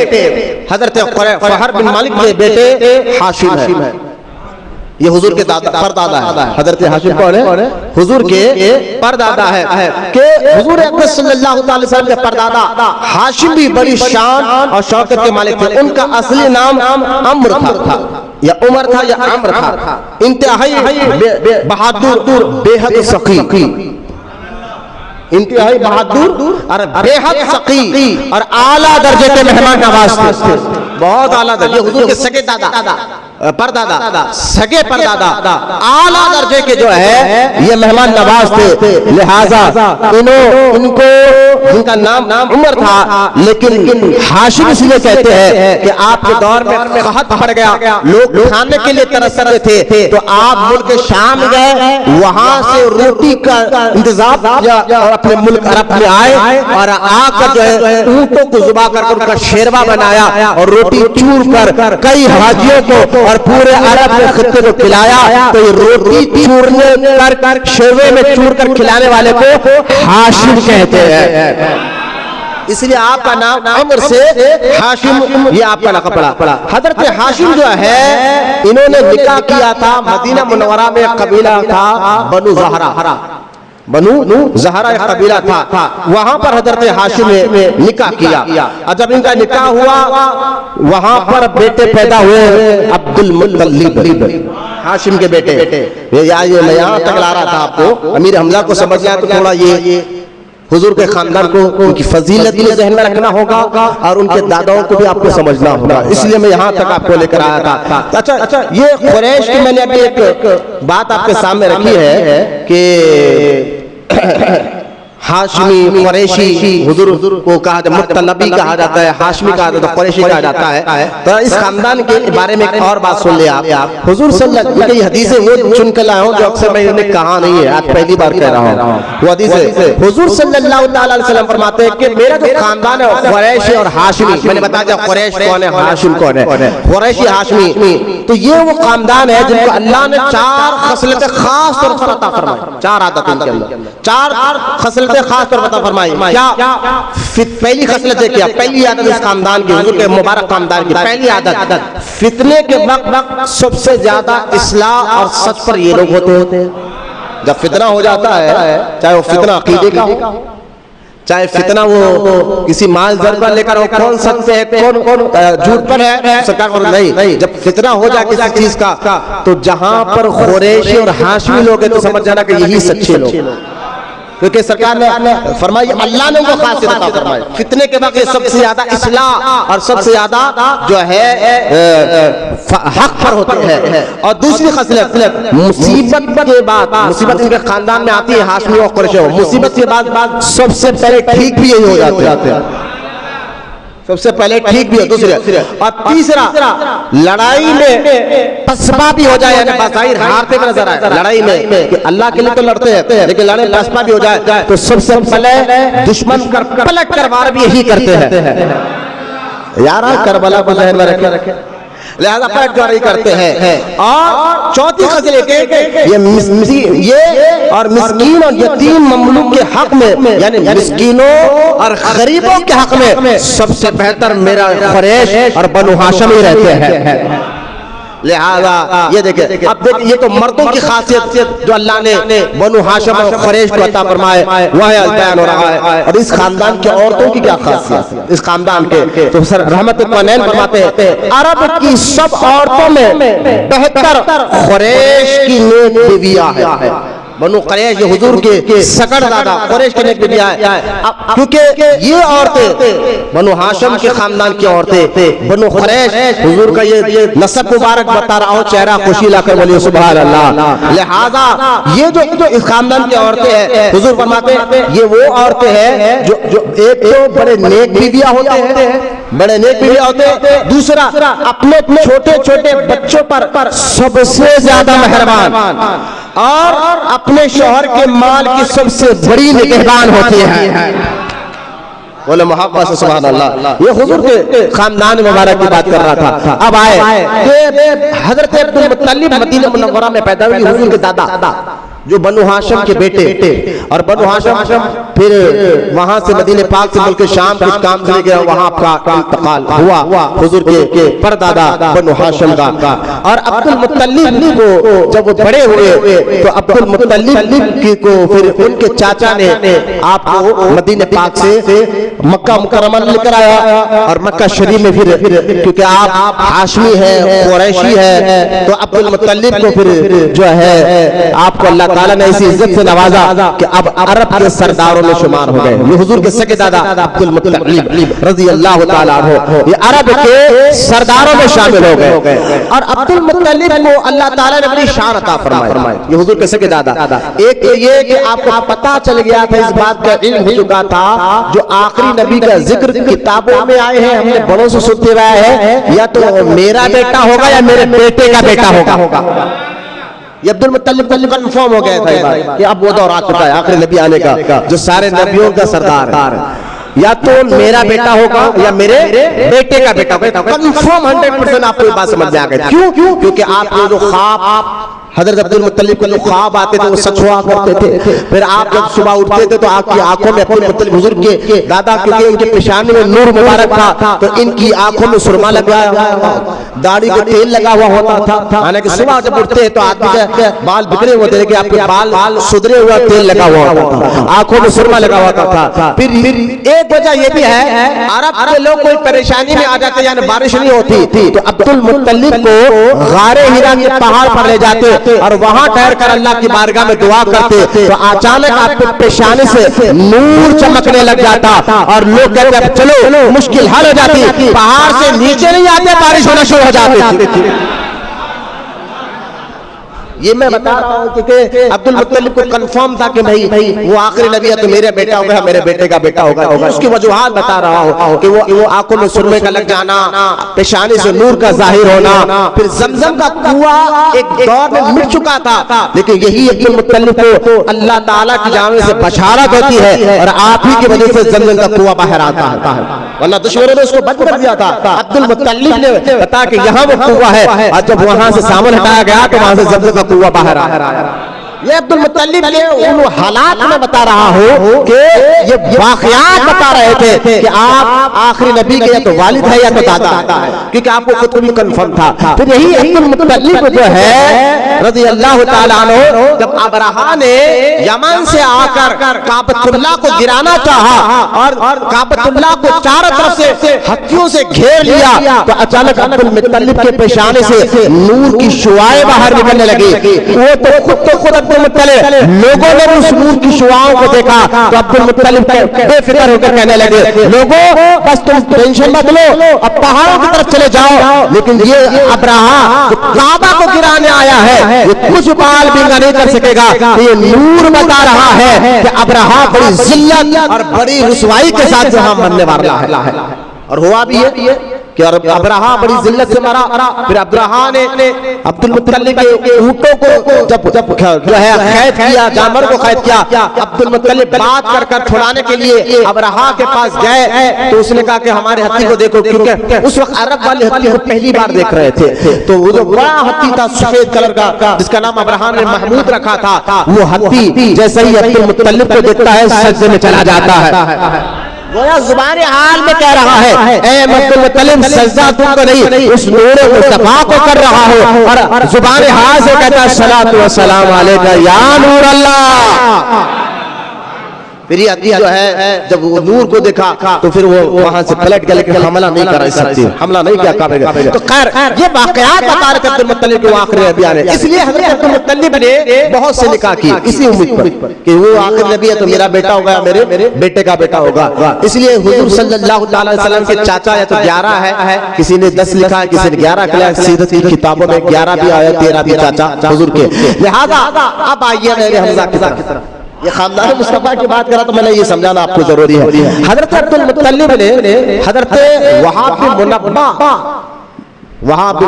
हजरत फहर बिन मलिक के बेटे हाशिम है, ये हुजूर के परदादा है। हजरत हाशिम कौन है? हुजूर के परदादा है कि हुजूर अकबर सल्लल्लाहु अलैहि वसल्लम के परदादा हाशिम भी बड़ी शान और शौकत के मालिक थे। उनका असली नाम अम्र था या उमर था या अम्र था। इंतहाई बहादुर, बेहद सखी, इंतहाई बहादुर और बेहद सकी और आला दर्जे के मेहमान नवाज थे। बहुत आला दर्जे, हुजूर के सगे दादा, परदादा, सगे परदादा आला दर्जे के जो है ये मेहमान नवाज थे। लिहाजा इनको जिनका नाम उमर था, लेकिन हाशिम इसलिए कहते हैं कि आपके दौर में कहत पड़ गया, लोग खाने के लिए तरस रहे थे। तो आप मुल्क शाम गए, वहां से रोटी का इंतजाम अपने मुल्क अरब में आए और आकर जो है ऊंटों को जुबा कर उनका शेरवा बनाया और रोटी चूर कर कई हाजियों को और पूरे अरब के खित्ते को खिलाया। तो ये रोटी चूरने कर शेरवे में चूर कर खिलाने वाले को हाशिम कहते हैं। इसलिए आपका नाम अमर से हाशिम, ये आपका लक़ब पड़ा। हजरत हाशिम जो है इन्होंने निकाह किया था मदीना मुनव्वरा में, कबीला था बनु ज़हरा, बनु ज़हरा एक कबीला था, वहां पर हजरत हाशिम ने निकाह किया। और जब इनका निकाह हुआ वहां पर बेटे पैदा हुए अब्दुल मुत्तलिब, हाशिम के बेटे। मैं यहाँ तक ला रहा था आपको, अमीर हमजा को समझना है तो थोड़ा ये हुजूर के खानदान को, उनकी फजीलत भी ज़हन में रखना होगा और उनके दादाओं को भी आपको समझना होगा, इसलिए मैं यहाँ तक आपको लेकर आया था। अच्छा, ये कुरैश की मैंने अभी एक बात आपके सामने रखी है कि हाशमी कुरैशी हुजूर को कहा जाता है, मुत्तलबी कहा जाता है, हाशमी कहा जाता है, कुरैशी कहा जाता है। तो इस खानदान के बारे में एक और बात सुन ले आप। हुजूर सल्लल्लाहु अलैहि वसल्लम की हदीसें वो चुन कर लाया हूं जो अक्सर मैं इन्हें कहा नहीं है, आज पहली बार कह रहा हूं। वो हदीस है, हुजूर सल्लल्लाहु अलैहि वसल्लम फरमाते हैं कि मेरा जो खानदान है कुरैशी और हाशमी, मैंने बताया था कुरैश कौन है, हाशिम कौन है, कुरैशी हाशमी, तो ये वो खानदान है जिनको अल्लाह ने 4 खसलतें खास तौर पर अता फरमाई, 4 आदतें इनके अंदर, 4 खसलतें खास तौर पर अता फरमाई। क्या पहली खसलत है, क्या पहली आदत इस खानदान की, हुजूर के मुबारक खानदान की पहली आदत, फितने के वक्त सबसे ज्यादा इस्लाह और सच पर ये लोग होते हैं। जब फितना हो जाता है, चाहे वो फितना अकीदे का हो, चाहे फितना वो किसी माल जर पर लेकर हो, कौन सच है कौन झूठ पर है, सरकार को नहीं, जब फितना हो जाए किसी चीज का तो जहां पर कुरैशी और हाशमी लोग हैं तो समझ जाना कि यही सच्चे लोग, क्योंकि सरकार ने फरमाई, अल्लाह ने उनको खासियत अता फरमाई। फितने के वक्त सबसे ज्यादा इस्लाह और सबसे ज्यादा जो है हक पर होते हैं। और दूसरी खसलत, मुसीबत के बाद, मुसीबत इनके खानदान में आती है, हाशमी और कुरैशी, मुसीबत के बाद सबसे पहले ठीक भी यही हो जाते हैं, सबसे पहले ठीक भी हो। दूसरे और तीसरा, लड़ाई में पसपा भी हो जाए, यानी बाज़ाहिर हारते हुए नजर आए लड़ाई में, कि अल्लाह के लिए तो लड़ते हैं लेकिन लड़ाई में पसपा भी हो जाए तो सबसे पहले दुश्मन पलट कर वार भी यही करते हैं। यार करबला को ज़हन में रखे, लिहाजा पलट कर ही करते हैं। और चौथी खसलत ये और मिस्कीन और यतीम ममलूक के हक में, यानी मिस्कीनों और गरीबों के हक में सबसे बेहतर मेरा कुरैश और बनु हाशिम ही रहते हैं। लिहाजा ये देखें, अब देखिए ये तो मर्दों की खासियत जो अल्लाह ने बनु हाशिम और कुरैश को अता फरमाए वह बयान हो रहा है। और इस खानदान की औरतों की क्या खासियत, इस खानदान के तो सर रहमत अलैह फरमाते हैं, अरब की सब औरतों में बेहतर कुरैश की नेक बीवियां है। बनु कुरैश हुजूर के सकड़ दादा कुरैश के नेक बीवियां है, क्योंकि ये औरतें बनु हाशिम के खानदान की औरतें, बनु कुरैश हुजूर का ये नस्ब मुबारक बता रहा हूं, चेहरा खुशी लाकर बोलिए सुभान अल्लाह। लिहाजा ये जो इस खानदान की औरतें हैं, हुजूर फरमाते हैं ये वो औरतें हैं जो एक तो बड़े नेक बीवियां होते हैं, बड़े नेक बीवियां होते हैं, दूसरा अपने छोटे छोटे बच्चों पर सबसे ज्यादा मेहरबान और अपने शौहर के माल की सबसे बड़ी निगहबान होती है। बोले मोहब्बत से सुभान अल्लाह। ये हुजूर के खानदान मुबारक की बात कर रहा था। अब आए हजरत अब्दुल मुत्तलिब मदीना मुनव्वरा में पैदा हुए, हुजूर के दादा जो बनु हाशिम के बेटे, और बनु हाशिम फिर वहां से मदीने पाक से मुल्क शाम कुछ काम के लिए गया, वहां का इंतकाल हुआ हुजूर के परदादा बनु हाशिम का। और अब्दुल मुत्तलिब को जब वो बड़े हुए तो अब्दुल मुत्तलिब को फिर उनके चाचा ने आपको मदीने पाक से मक्का मुकर्रमा लेकर आया, और मक्का शरीफ में फिर क्योंकि आप हाशमी है कुरैशी है तो अब्दुल मुत्तलिब को फिर जो है आपको अल्लाह ताला ने इसी इज्जत से नवाजा कि अब अरब के सरदारों में शुमार हो गए। ये हुजूर के सगे दादा अब्दुल मुत्तलिब रज़ी अल्लाह ताला अन्हु ये अरब के सरदारों में शामिल हो गए। और अब्दुल मुत्तलिब को अल्लाह ताला ने बड़ी शान अता फरमाई, ये हुजूर के सगे दादा। एक तो ये कि आपको पता चल गया था, इस बात का इल्म हो चुका था, जो आखिरी नबी का जिक्र किताबों में आए हैं, हमने बड़ों से सुनते हुए आए हैं, या तो मेरा बेटा होगा या मेरे बेटे का बेटा होगा। ये अब्दुल मुत्तलिब कन्फर्म हो गया था कि अब वो दौर आ चुका है आखिरी नबी आने का, जो सारे नबियों का सरदार है, या तो मेरा बेटा होगा या मेरे बेटे का बेटा होगा। कंफर्म 100% आपको ये बात समझ में आ गई। क्यों? क्योंकि आपने जो ख्वाब हज़रत अब्दुल मुत्तलिब को ख्वाब आते थे, वो सच हुआ करते थे। फिर आप जब सुबह उठते थे तो आपकी आंखों में अब्दुल मुत्तलिब हुजूर के दादा, क्योंकि उनके पेशानी में नूर मुबारक था, तो इनकी आंखों में सुरमा लगा, दाढ़ी में तेल लगा हुआ होता था। हालांकि सुबह जब उठते हैं तो आदमी के बाल बिखरे होते थे कि आपके बाल सुधरे हुआ तेल लगा हुआ होता था, आंखों में सुरमा लगा हुआ था। फिर एक वजह ये भी है, अरब के लोग कोई परेशानी में आ जाते, यानी बारिश नहीं होती, तो अब्दुल मुत्तलिब को गारे हिरा के पहाड़ पर ले जाते और वहां ठहर कर अल्लाह की बारगाह में दुआ करते, तो अचानक आपके पेशानी से नूर चमकने लग जाता और लोग कहते चलो मुश्किल हल हो जाती, पहाड़ से नीचे नहीं आते, बारिश होना शुरू हो जाती। ये मैं बता रहा हूँ क्योंकि अब्दुल मुत्तलिब को कंफर्म था कि भाई वो आखिरी नबी है, तो मेरे बेटा होगा, मेरे बेटे का बेटा होगा। उसकी वजूहात बता रहा हूँ कि वो आंखों में सुरमे का लग जाना, पेशानी से नूर का जाहिर होना, फिर जमजम का कुआं एक दौर में मिट चुका था, लेकिन यही अब्दुल मुत्तलिब को अल्लाह ताला की जानिब से बशारत होती है और आप ही की वजह से जमजम का कुआं बाहर आता है, वरना दुश्मनों ने उसको बंद कर दिया था। अब्दुल मुत्तलिब ने बताया कि यहाँ वो कुआं है, और जब वहां से सामान हटाया गया तो वहां से जमजम का कुआं बाहर आया। ये अब्दुल मुत्तलिब के उन हालात में बता रहा हूँ कि ये वाक़यात बता रहे थे कि आप आखिरी नबी के या तो वालिद है या तो दादा है, क्योंकि आपको खुद को भी कंफर्म था। फिर यही अब्दुल मुत्तलिब जो है रज़ी अल्लाह ताला अन्हु, जब अबरहा ने यमन से आकर काबतुल्लाह को गिराना चाहा और काबतुल्लाह को चारों तरफ से हथियों से घेर लिया, तो अचानक अब्दुल मुत्तलिब के पेशाने से नूर की शुआएं बाहर निकलने लगी। वो तो खुद अब्दुल मुत्तलिब, लोगों ने उस नूर की शुआओं को देखा तो अब्दुल मुत्तलिब बेफिक्र होकर कहने लगे, लोगों बस तुम टेंशन मत लो, अब पहाड़ों की तरफ चले जाओ, लेकिन ये अबरहा काबा को गिराने आया है, ये कुछ बाल भी नहीं कर सकेगा। तो ये नूर बता रहा है कि अबरहा बड़ी जिल्लत और बड़ी रुसवाई के साथ यहाँ मरने वाला है, और हुआ भी है कि अबरहा बड़ी जिल्लत से मरा। फिर अबरहा ने अब्दुल मुत्तलिब के ऊंटों को जब जो है कैद किया, जानवर को कैद किया, अब्दुल मुत्तलिब बात कर छुड़ाने के लिए अबरहा के पास गए, तो उसने कहा कि हमारे हाथी को देखो, क्योंकि उस वक्त अरब वाले हाथी को पहली बार देख रहे थे। तो वो जो बड़ा हाथी था सफेद कलर का, जिसका नाम अबरहा ने महमूद रखा था, वो हाथी जैसे ही अब्दुल मुत्तलिब को देखता है सजदे में चला जाता है। गोया ज़ुबान हाल में कह रहा है, ऐ अब्दुल मुत्तलिब सजदा तुमको नहीं, उस नूर मुस्तफा को कर रहा हो, और ज़ुबान हाल से कहता है सलातु व सलाम अलैका या नूर अल्लाह। फिर ये जो है जब वो नूर को देखा तो फिर वो वहां से पलट गए, लेकिन हमला नहीं कर सकती, हमला नहीं किया काबेगा। तो खैर ये वाकयात बता रहे थे अब्दुल मुत्तलिब के आखिरी नबी आने, इसलिए हज़रत अब्दुल मुत्तलिब ने बहुत से निकाह किए इसी उम्मीद पर कि वो आखिरी नबी है तो मेरा बेटा होगा, मेरे बेटे का बेटा होगा। इसलिए हुजूर सल्लल्लाहु अलैहि वसल्लम के चाचा या तो 11 है, किसी ने 10 लिखा है, किसी ने 11 लिखा, सीरत की किताबों में 11 भी आया, 13 भी चाचा हुजूर के। लिहाजा अब आइए मेरे हमजा की तरफ, ये खानदान मुस्तफा की बात करा तो मैंने ये समझाना आपको जरूरी है। हजरत अब्दुल मुत्तलिब ने हजरत वहाब बिन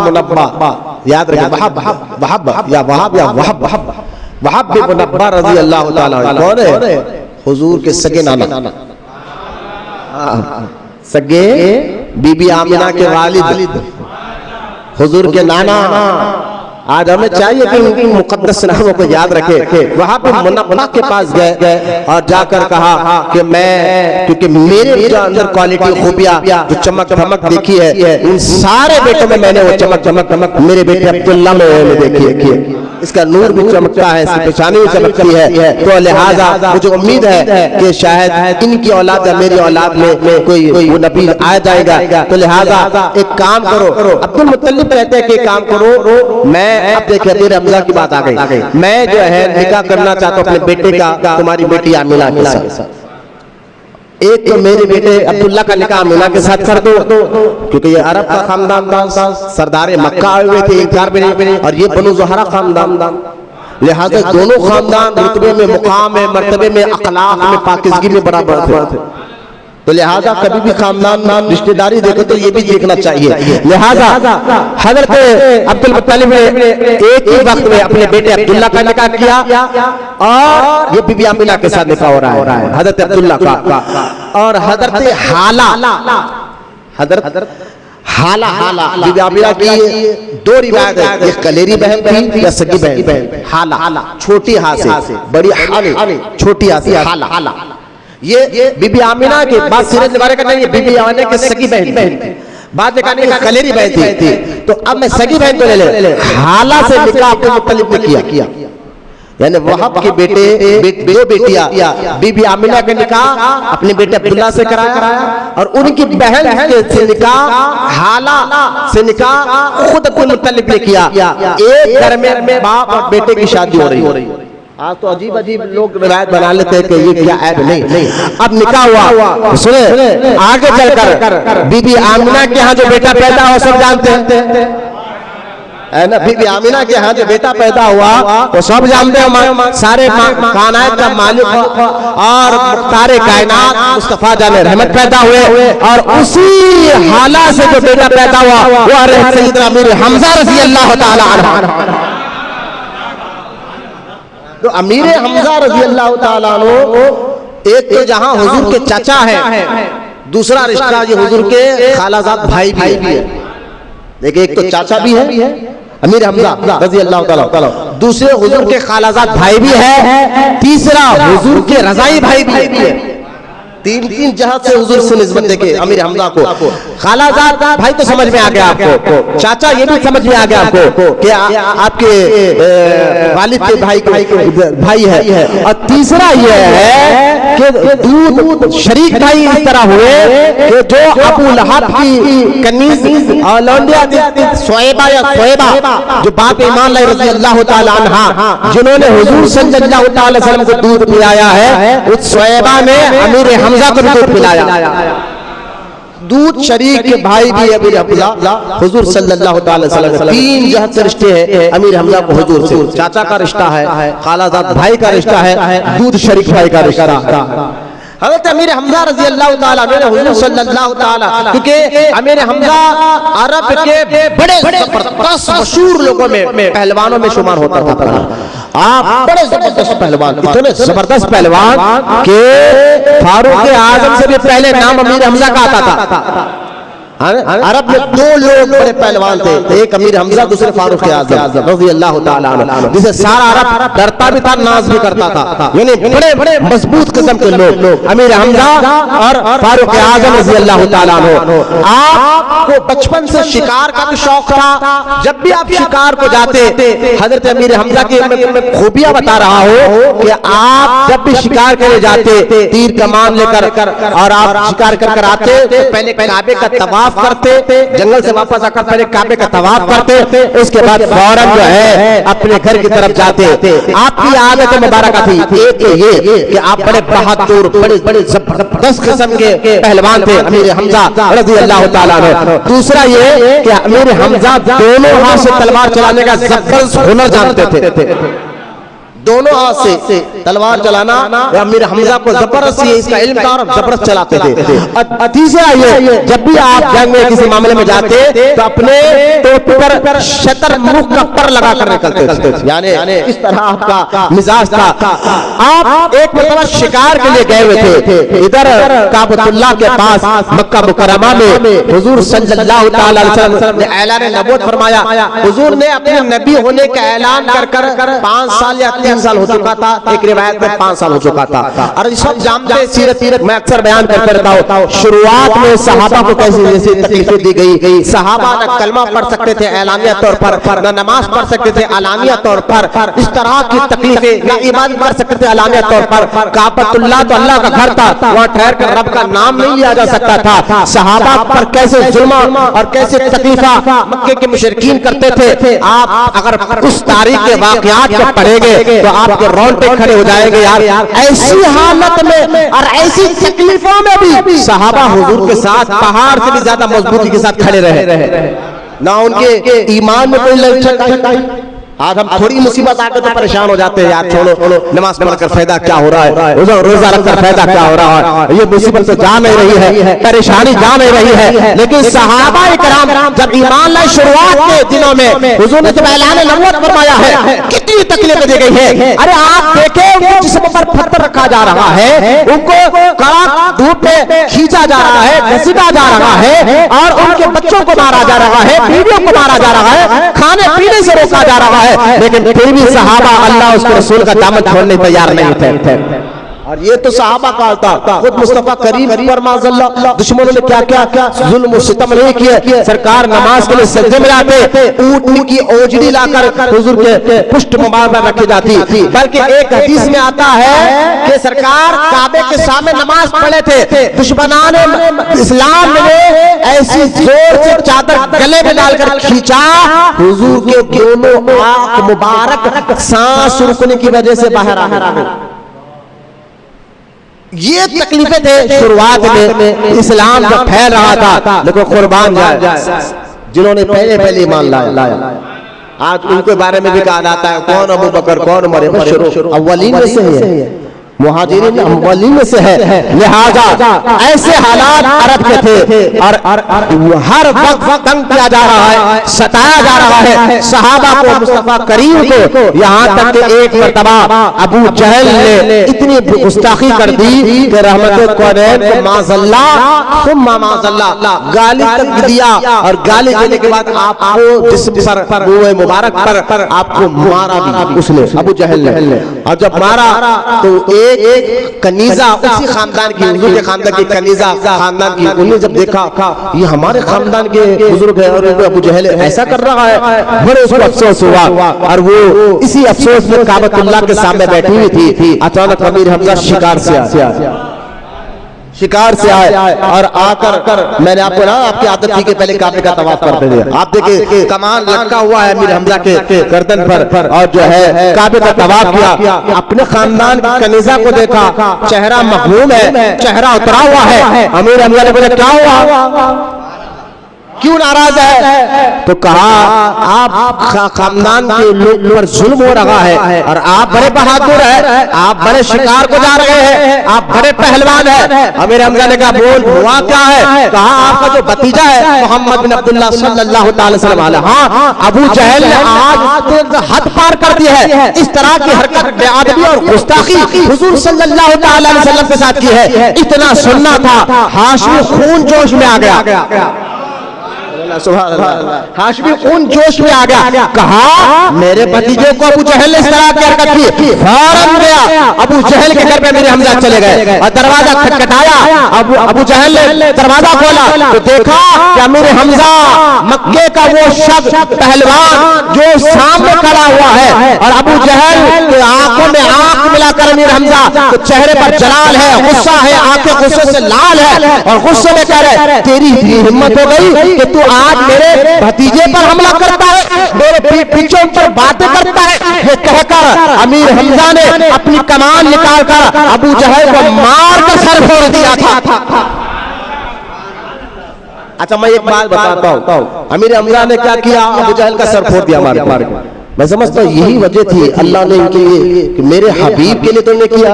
मुनब्बा याद रखिए, वहाब बिन मुनब्बा रज़ी अल्लाह ताला अन्हु कौन है? हुजूर के सगे नाना, सगे बीबी आमिना के वालिद, हुजूर के नाना। आज हमें चाहिए कि उनकी मुकद्दस नामों को याद रखे। वहां पे मुनब्बा के पास गए और जाकर कहा कि मैं, क्योंकि मेरे जो अंदर क्वालिटी खूबियां जो चमक धमक देखी है, इन सारे बेटों में मैंने वो चमक धमक मेरे बेटे अब्दुल्ला में देखी है। इसका नूर भी चमकता है, इसकी पेशानी भी चमकती है, तो लिहाजा मुझे उम्मीद है कि शायद इनकी औलाद या मेरी औलाद में कोई वो नबी आ जाएगा। तो लिहाजा एक काम करो, अब्दुल मुत्तलिब कहते हैं कि एक काम करो, मैं अब देखिए तेरे हमजा की बात आ गई, मैं जो है निकाह करना चाहता हूँ अपने बेटे का तुम्हारी बेटी आमिना के साथ। एक तो मेरे बेटे अब्दुल्ला का निकाह आमिना के साथ कर दो, क्योंकि ये अरब का खानदान था, सरदार मक्का आए हुए थे इनकार भी नहीं, और ये बनु ज़ुहरा खानदान, लिहाजा दोनों खानदान रुतबे में, मुकाम में, मर्तबे में, अखलाक में, पाकिज़गी में बराबर थे। तो लिहाजा कभी भी खानदान रिश्तेदारी देखो तो ये भी देखना चाहिए। लिहाजा हजरत अब्दुल मुत्तलिब ने एक ही वक्त में अपने बेटे अब्दुल्ला का निकाह किया, और ये बीबी आमिना के साथ निकाह हो रहा है हजरत अब्दुल्ला का। और हजरत हाला हाला बीबी आमिना की दो रिवायत है, एक कलेरी बहन थी या सगी बहन। हाला छोटी हा से, बड़ी हाले छोटी हा से हाला। ये बीबी आमिना के बाद सीरत निवारे का नहीं, बीबी आमिना की सगी बहन बाद में कहने कलेरी बहन थी। तो अब मैं सगी बहन को ले हाला से निकाह अपने मुत्तलिब ने किया। यानी वहाब के बेटे दो बेटियां बीबी आमिना के निकाह अपने बेटे अब्दुल्ला से कराया और उनकी बहन से निकाह हाला से निकाह खुद अपने मुत्तलिब ने किया। एक घर में बाप और बेटे की शादी हो रही। आज तो अजीब अजीब लोग रिवायत बना लेते हैं कि ये क्या ऐब नहीं। अब निकाह हुआ, सुने आगे चलकर बीबी आमिना के यहाँ जो बेटा पैदा हुआ सब जानते हैं है ना। बीबी आमिना के यहाँ जो बेटा पैदा हुआ वो सब जानते हैं, सारे कायनात का मालिक और मुख्तार कायनात मुस्तफा जाने रहमत पैदा हुए और उसी हाला से जो बेटा पैदा हुआ वो सैयदना अमीर हमजा रज़ी अल्लाह ताला अन्हु। तो अमीर हमजा रज़ी अल्लाह ताला अन्हु एक तो जहां हुजूर के चाचा है, दूसरा रिश्ता ये हुजूर के खालाजाद भाई भी है। देखिए एक तो चाचा भी है अमीर हमजा रज़ी अल्लाह ताला, दूसरे हुजूर के खालाजाद भाई भी है, तीसरा हुजूर के रज़ाई भाई भी है। तीन जहाज से हुजूर से निस्बत देके अमीर हमजा को खालाजाद भाई तो समझ में आ गया आपको, चाचा ये भी समझ में आ गया आपको कि आपके वालिद के भाई है। और तीसरा ये है कि दूध शरीक भाई इस तरह हुए कि जो अबू लहब की कनीज और लौंडिया सोएबा जो बाप ईमान लाई रज़ी अल्लाह ताला अन्हा जिन्होंने हुजूर सल्लल्लाहु अलैहि वसल्लम को दूध पिलाया है, उस सोएबा ने अमीर हमजा को दूध पिलाया। दूध शरीक के भाई भी अमीर हमजा हुजूर सल्लल्लाहु अलैहि वसल्लम। तीन जहां से रिश्ते हैं अमीर हमजा को हुजूर से, चाचा का रिश्ता है, खालाजाद भाई का रिश्ता है, दूध शरीक भाई का रिश्ता। हज़रत अमीर हमजा रज़ी अल्लाह ताला ने हुजूर सल्लल्लाहु ताला, क्योंकि अमीर हमजा अरब के बड़े जबरदस्त मशहूर लोगों में पहलवानों में शुमार होता था। आप बड़े जबरदस्त पहलवान, इतने जबरदस्त पहलवान के फारूक आजम से भी पहले नाम अमीर हमजा का आता था। अरब में दो लोग बड़े पहलवान थे, एक अमीर हमजा दूसरे फारूक आज़म रज़ी अल्लाह ताला अन्हु, जिसे सारा अरब डरता भी था नाज भी करता था। यानी बड़े बड़े मजबूत किस्म के लोग अमीर हमजा और फारूक आज़म रज़ी अल्लाह ताला अन्हु। आपको बचपन से शिकार का भी शौक था, जब भी आप शिकार को जाते हजरत अमीर हमजा की खूबियां बता रहा हो कि आप जब भी शिकार करने जाते तीर कमान लेकर और आप शिकार कर आते तो पहले काबे का तवाफ करते, जंगल से वापस आकर पहले काबे का तवाफ करते, उसके बाद फौरन जो है अपने घर की तरफ जाते। आपकी आदत मुबारक थी एक ये कि आप बड़े बहादुर बड़े जबरदस्त किस्म के पहलवान थे अमीर हमजा रज़ी अल्लाह ताला अन्हु। दूसरा ये कि अमीर हमजा दोनों हाथ से तलवार चलाने का जबरदस्त हुनर जानते थे, दोनों हाथ से तलवार चलाना अमीर हमजा को जबरदस्त इसका इल्म था और जबरदस्त चलाते थे। और तीसरा ये जब भी आप जंग में किसी मामले में जाते तो अपने टोपी पर शतर मुख का पर लगा कर निकलते थे, यानी इस तरह आपका मिजाज था। आप एक मतलब शिकार के लिए गए हुए थे इधर काबतुल्लाह के पास मक्का मुकर्रमा में, हुजूर सल्लल्लाहु अलैहि वसल्लम ने ऐलान नबूवत फरमाया। हुजूर ने अपने नबी होने का ऐलान कर 5 साल या 3 साल हो चुका था, एक रिवायत में 5 साल हो चुका था। और सब जानते हैं सीरत मैं अक्सर बयान करते रहता हूँ, शुरुआत में सहाबा को कैसी जैसी तकलीफें दी गई। सहाबा न कलमा पढ़ सकते थे एलानिया तौर पर, न नमाज पढ़ सकते थे अलानिया तौर पर, इस तरह की तकलीफें, न इबादत कर सकते थे अलानिया तौर पर। काबतुल्लाह तो अल्लाह का घर था, वहाँ ठहर कर रब का नाम नहीं लिया जा सकता था। सहाबा पर कैसे जुल्म और कैसे तकलीफा मक्के के मुशरिकीन करते थे, आप अगर उस तारीख के वाक़यात को पढ़ेंगे तो आपके रोंगटे खड़े हो जाएंगे। यार ऐसी हालत में और ऐसी तकलीफों में भी सहाबा हुजूर के साथ पहाड़ से भी ज्यादा मजबूती के साथ खड़े रहे, ना उनके ईमान में कोई लचक आई। आज हम थोड़ी मुसीबत आकर तो परेशान हो जाते हैं, यार छोड़ो नमाज पढ़कर फायदा क्या हो रहा है, रोजा रखकर फायदा क्या हो रहा है, ये मुसीबत तो जा नहीं रही है, परेशानी जा नहीं रही है। लेकिन सहाबा इकराम जब ईमान लाए शुरुआत के दिनों में हुजूर ने जब ऐलान नबूवत फरमाया है, कितनी कितनी तकलीफ दी गई है। अरे आप देखें, उनके जिस्म पर पत्थर रखा जा रहा है, उनको कड़ा धूप में खींचा जा रहा है, घसीटा जा रहा है, और उनके बच्चों को मारा जा रहा है, बीवियों को मारा जा रहा है, खाने पीने से रोका जा रहा है, लेकिन फिर भी सहाबा अल्लाह उसके रसूल का दामन छोड़ने तैयार नहीं थे। और ये तो सहाबा का था, खुद मुस्तफा करीम फरमाज़ल्लाह दुश्मनों ने क्या क्या जुल्म और सितम नहीं किए। सरकार नमाज के लिए सजदे में जाते, ऊँट की ओजड़ी लाकर हुजूर के पुष्ट मुबारक में रखी जाती। बल्कि एक हदीस में आता है कि सरकार काबे के सामने नमाज पढ़े थे, दुश्मनान इस्लाम ने ऐसी जोर से चादर गले में डालकर खींचा, हुजूर के दोनों आंख मुबारक सांस रुकने की वजह से बाहर आ गए। ये तकलीफें थे शुरुआत में, इस्लाम जब फैल रहा था, लेकिन कुर्बान जाए जिन्होंने पहले ईमान लाया, आज उनके बारे में भी कहा जाता है कौन अबू बकर कौन उमर, अव्वलीन में से है, मुहाजिरीन अव्वलीन में से है। लिहाजा ऐसे हालात अरब के थे, और हर वक्त तंग किया जा रहा है, सताया जा रहा है सहाबा को, मुस्तफा करीम को, यहाँ तक कि एक मर्तबा अबू जहल ने इतनी गुस्ताखी कर दी कि रहमत कौनैन को माज़ल्लाह सुम्मा माज़ल्लाह गाली तक दिया, और गाली देने के बाद आपको जिस्म पर मुंह मुबारक पर आपको मारा भी उसने, अबू जहल ने। और जब मारा तो एक कनीजा उसी खानदान की, हुजूर के खानदान की कनीजा खानदान की, उन्हें जब देखा ये हमारे खानदान के बुजुर्ग है और अबू जहल ऐसा कर रहा है, बड़े उसको अफसोस हुआ। और वो इसी अफसोस में काबतुल्लाह के सामने बैठी हुई थी, अचानक अमीर हमजा शिकार से आए और आकर मैंने आपको ना आपकी आदत थी कि पहले काबे का तवाफ करते थे, आप देखिए कमान लटका हुआ है अमीर हमजा के गर्दन पर, और जो है काबे का तवाफ किया, अपने खानदान की कनीजा को देखा, चेहरा मखमूम है, चेहरा उतरा हुआ है। अमीर हमजा ने बोला क्या हुआ, क्यों नाराज है? तो कहा आप खानदान के लोग पर जुल्म हो रहा है, और आप बड़े बहादुर हैं, आप बड़े शिकार को जा रहे हैं, आप बड़े पहलवान हैं। अमीर हमजा ने कहा बोल हुआ क्या है? कहा आपका जो भतीजा है मोहम्मद बिन अब्दुल्लाह सल्लल्लाहु अलैहि वसल्लम, हाँ अबू जहल ने आज हद पार कर दी है, इस तरह की हरकत बेअदबी और गुस्ताखी हुजूर सल्लल्लाहु अलैहि वसल्लम के साथ की है। इतना सुनना था, हाशमी खून जोश में आ गया, सुभान अल्लाह, हाशमी खून जोश में आ गया। कहा मेरे भतीजे को अबू जहल ने इस तरह की हरकत की, फौरन गया अबू जहल के घर पे मेरे हमजा चले गए और दरवाजा खटखटाया। अबू जहल ने दरवाजा खोला तो देखा कि मेरे हमजा मक्के का वो शख्स पहलवान जो सामने खड़ा हुआ है, और अबू जहल के आंखों में आंख मिलाकर मेरे हमजा तो चेहरे पर जलाल है, गुस्सा है, आंखें गुस्से से लाल है, और गुस्से में कह रहे तेरी हिम्मत हो गई कि तू आज मेरे भतीजे पर हमला करता है, मेरे पीछे पर बातें करता है। ये कहकर अमीर हमजा ने अपनी कमान निकालकर अबू जहल को मार कर सर फोड़ दिया था। अच्छा मैं एक बात बताता हूँ, अमीर हमजा ने क्या किया, अबू जहल का सर फोड़ दिया मार के। मैं समझता हूँ यही वजह थी अल्लाह ने इनके लिए कि मेरे हबीब के लिए तुमने किया,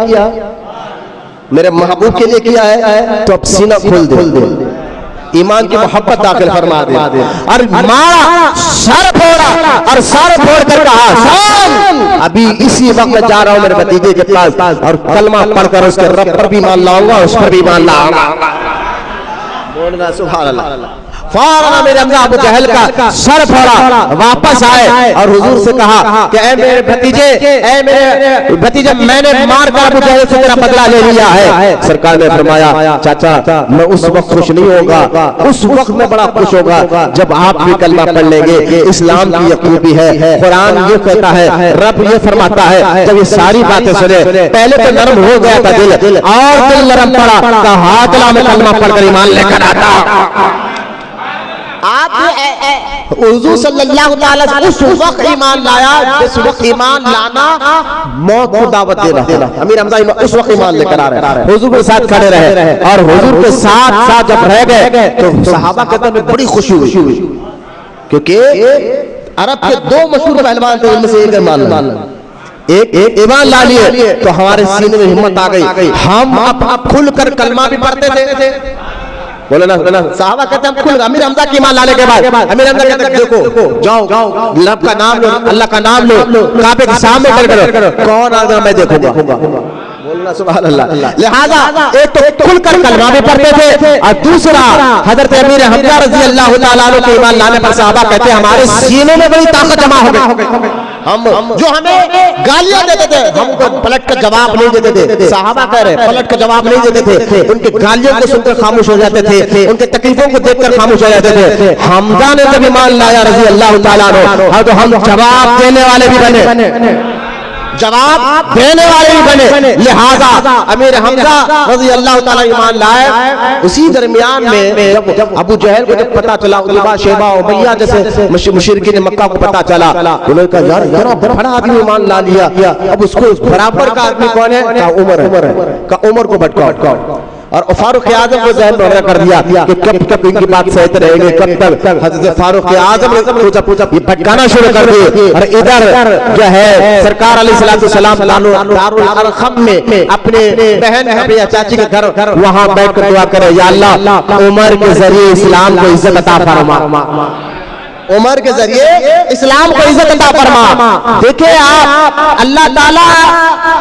मेरे महबूब के लिए किया है, तो अब सीना खोल दे, ईमान की मोहब्बत दाखिल फरमा दे। और मारा, सर फोड़ा, और सर फोड़ कर कहा सुन अभी इसी वक्त जा रहा हूं मेरे भतीजे के पास, और कलमा पढ़कर उसके रब पर भी मान लाऊंगा, उस पर भी मान लाऊंगा। बोलना सुभान अल्लाह। फौरन मेरे हमजा अबू जहल का सर फोड़ा, वापस आए और हुजूर से कहा कि ऐ मेरे भतीजे मैंने मार कर अबू जहल से तेरा बदला ले लिया है। सरकार ने फरमाया चाचा मैं उस वक्त खुश नहीं होगा, उस वक्त मैं बड़ा खुश होगा जब आप भी कलमा पढ़ लेंगे। इस्लाम की खूबी है, कुरान ये कहता है, रब ये फरमाता है। जब ये सारी बातें सुने पहले तो नरम हो गया था दिल, और दिल नरम पड़ा, कहा हाथ में कलमा पढ़कर ईमान लेकर आता। आप हुजूर सल्लल्लाहु अलैहि वसल्लम उस वक्त ईमान लाया जिस वक्त ईमान लाना मौत को दावत देना। अमीर हमजा उस वक्त ईमान लेकर आ रहे, हुजूर के साथ खड़े रहे, और हुजूर के साथ साथ जब रह गए तो सहाबा के अंदर बड़ी खुशी हुई, क्योंकि अरब के दो मशहूर पहलवान थे, उनमें से एक एक ईमान ला लिए तो हमारे सीने में हिम्मत आ गई, हम अब खुलकर कलमा भी पढ़ते थे बोले ना साहबा कहते हैं खुल अमीर हमजा की ईमान लाने के बाद अमीर हमजा कहते हैं देखो जाओ रब का नाम लो, अल्लाह का नाम लो, काबे के सामने खड़े करो, कौन आएगा मैं देखूंगा। बोलना सुभान अल्लाह। लिहाजा एक तो खुलकर कलमा भी पढ़ते थे और दूसरा हजरत अमीर हमजा रजी अल्लाह तआला अन्हु के ईमान लाने पर साहबा कहते हैं हमारे सीने में बड़ी ताकत जमा हो गई। हम जो हमें गालियां देते थे हमको पलट कर जवाब नहीं देते थे, साहबा कह रहे पलट कर जवाब नहीं देते थे, उनके गालियों को सुनकर खामोश हो जाते थे, उनके तकलीफों को देखकर खामोश हो जाते थे। हमजा ने जब ईमान लाया रजी अल्लाह तआला अन्हु तो हम जवाब देने वाले भी बने, जवाब देने वाले भी बने। लिहाजा अमीर हमजा रज़ी अल्लाह ताला ईमान लाए। उसी दरमियान में जब अबू जहल को जब पता चला, उतबा शेबा उमैया जैसे मुशरिकीन मक्का को पता चला, उन्होंने कहा यार इतना बड़ा आदमी ईमान ला लिया, अब उसको बराबर का आदमी कौन है? कहा उमर है, कहा उमर को भटकाओ। और फारूक आजम को जहन में कर दिया कि कब तक इनकी बात सही रहेगी, कब तक। हज़रत फारूक आजम ने पूछा ये भटकाना शुरू कर दिए। और इधर क्या है सरकार अलैहिस्सलाम दारुल अरक़म में अपने बहन अपनी चाची के घर वहां बैठकर दुआ करे, या अल्लाह उमर के जरिए इस्लाम को इज्जत अता फरमा, उमर के जरिए इस्लाम को इज्जत अता फरमा। देखिए आप अल्लाह ताला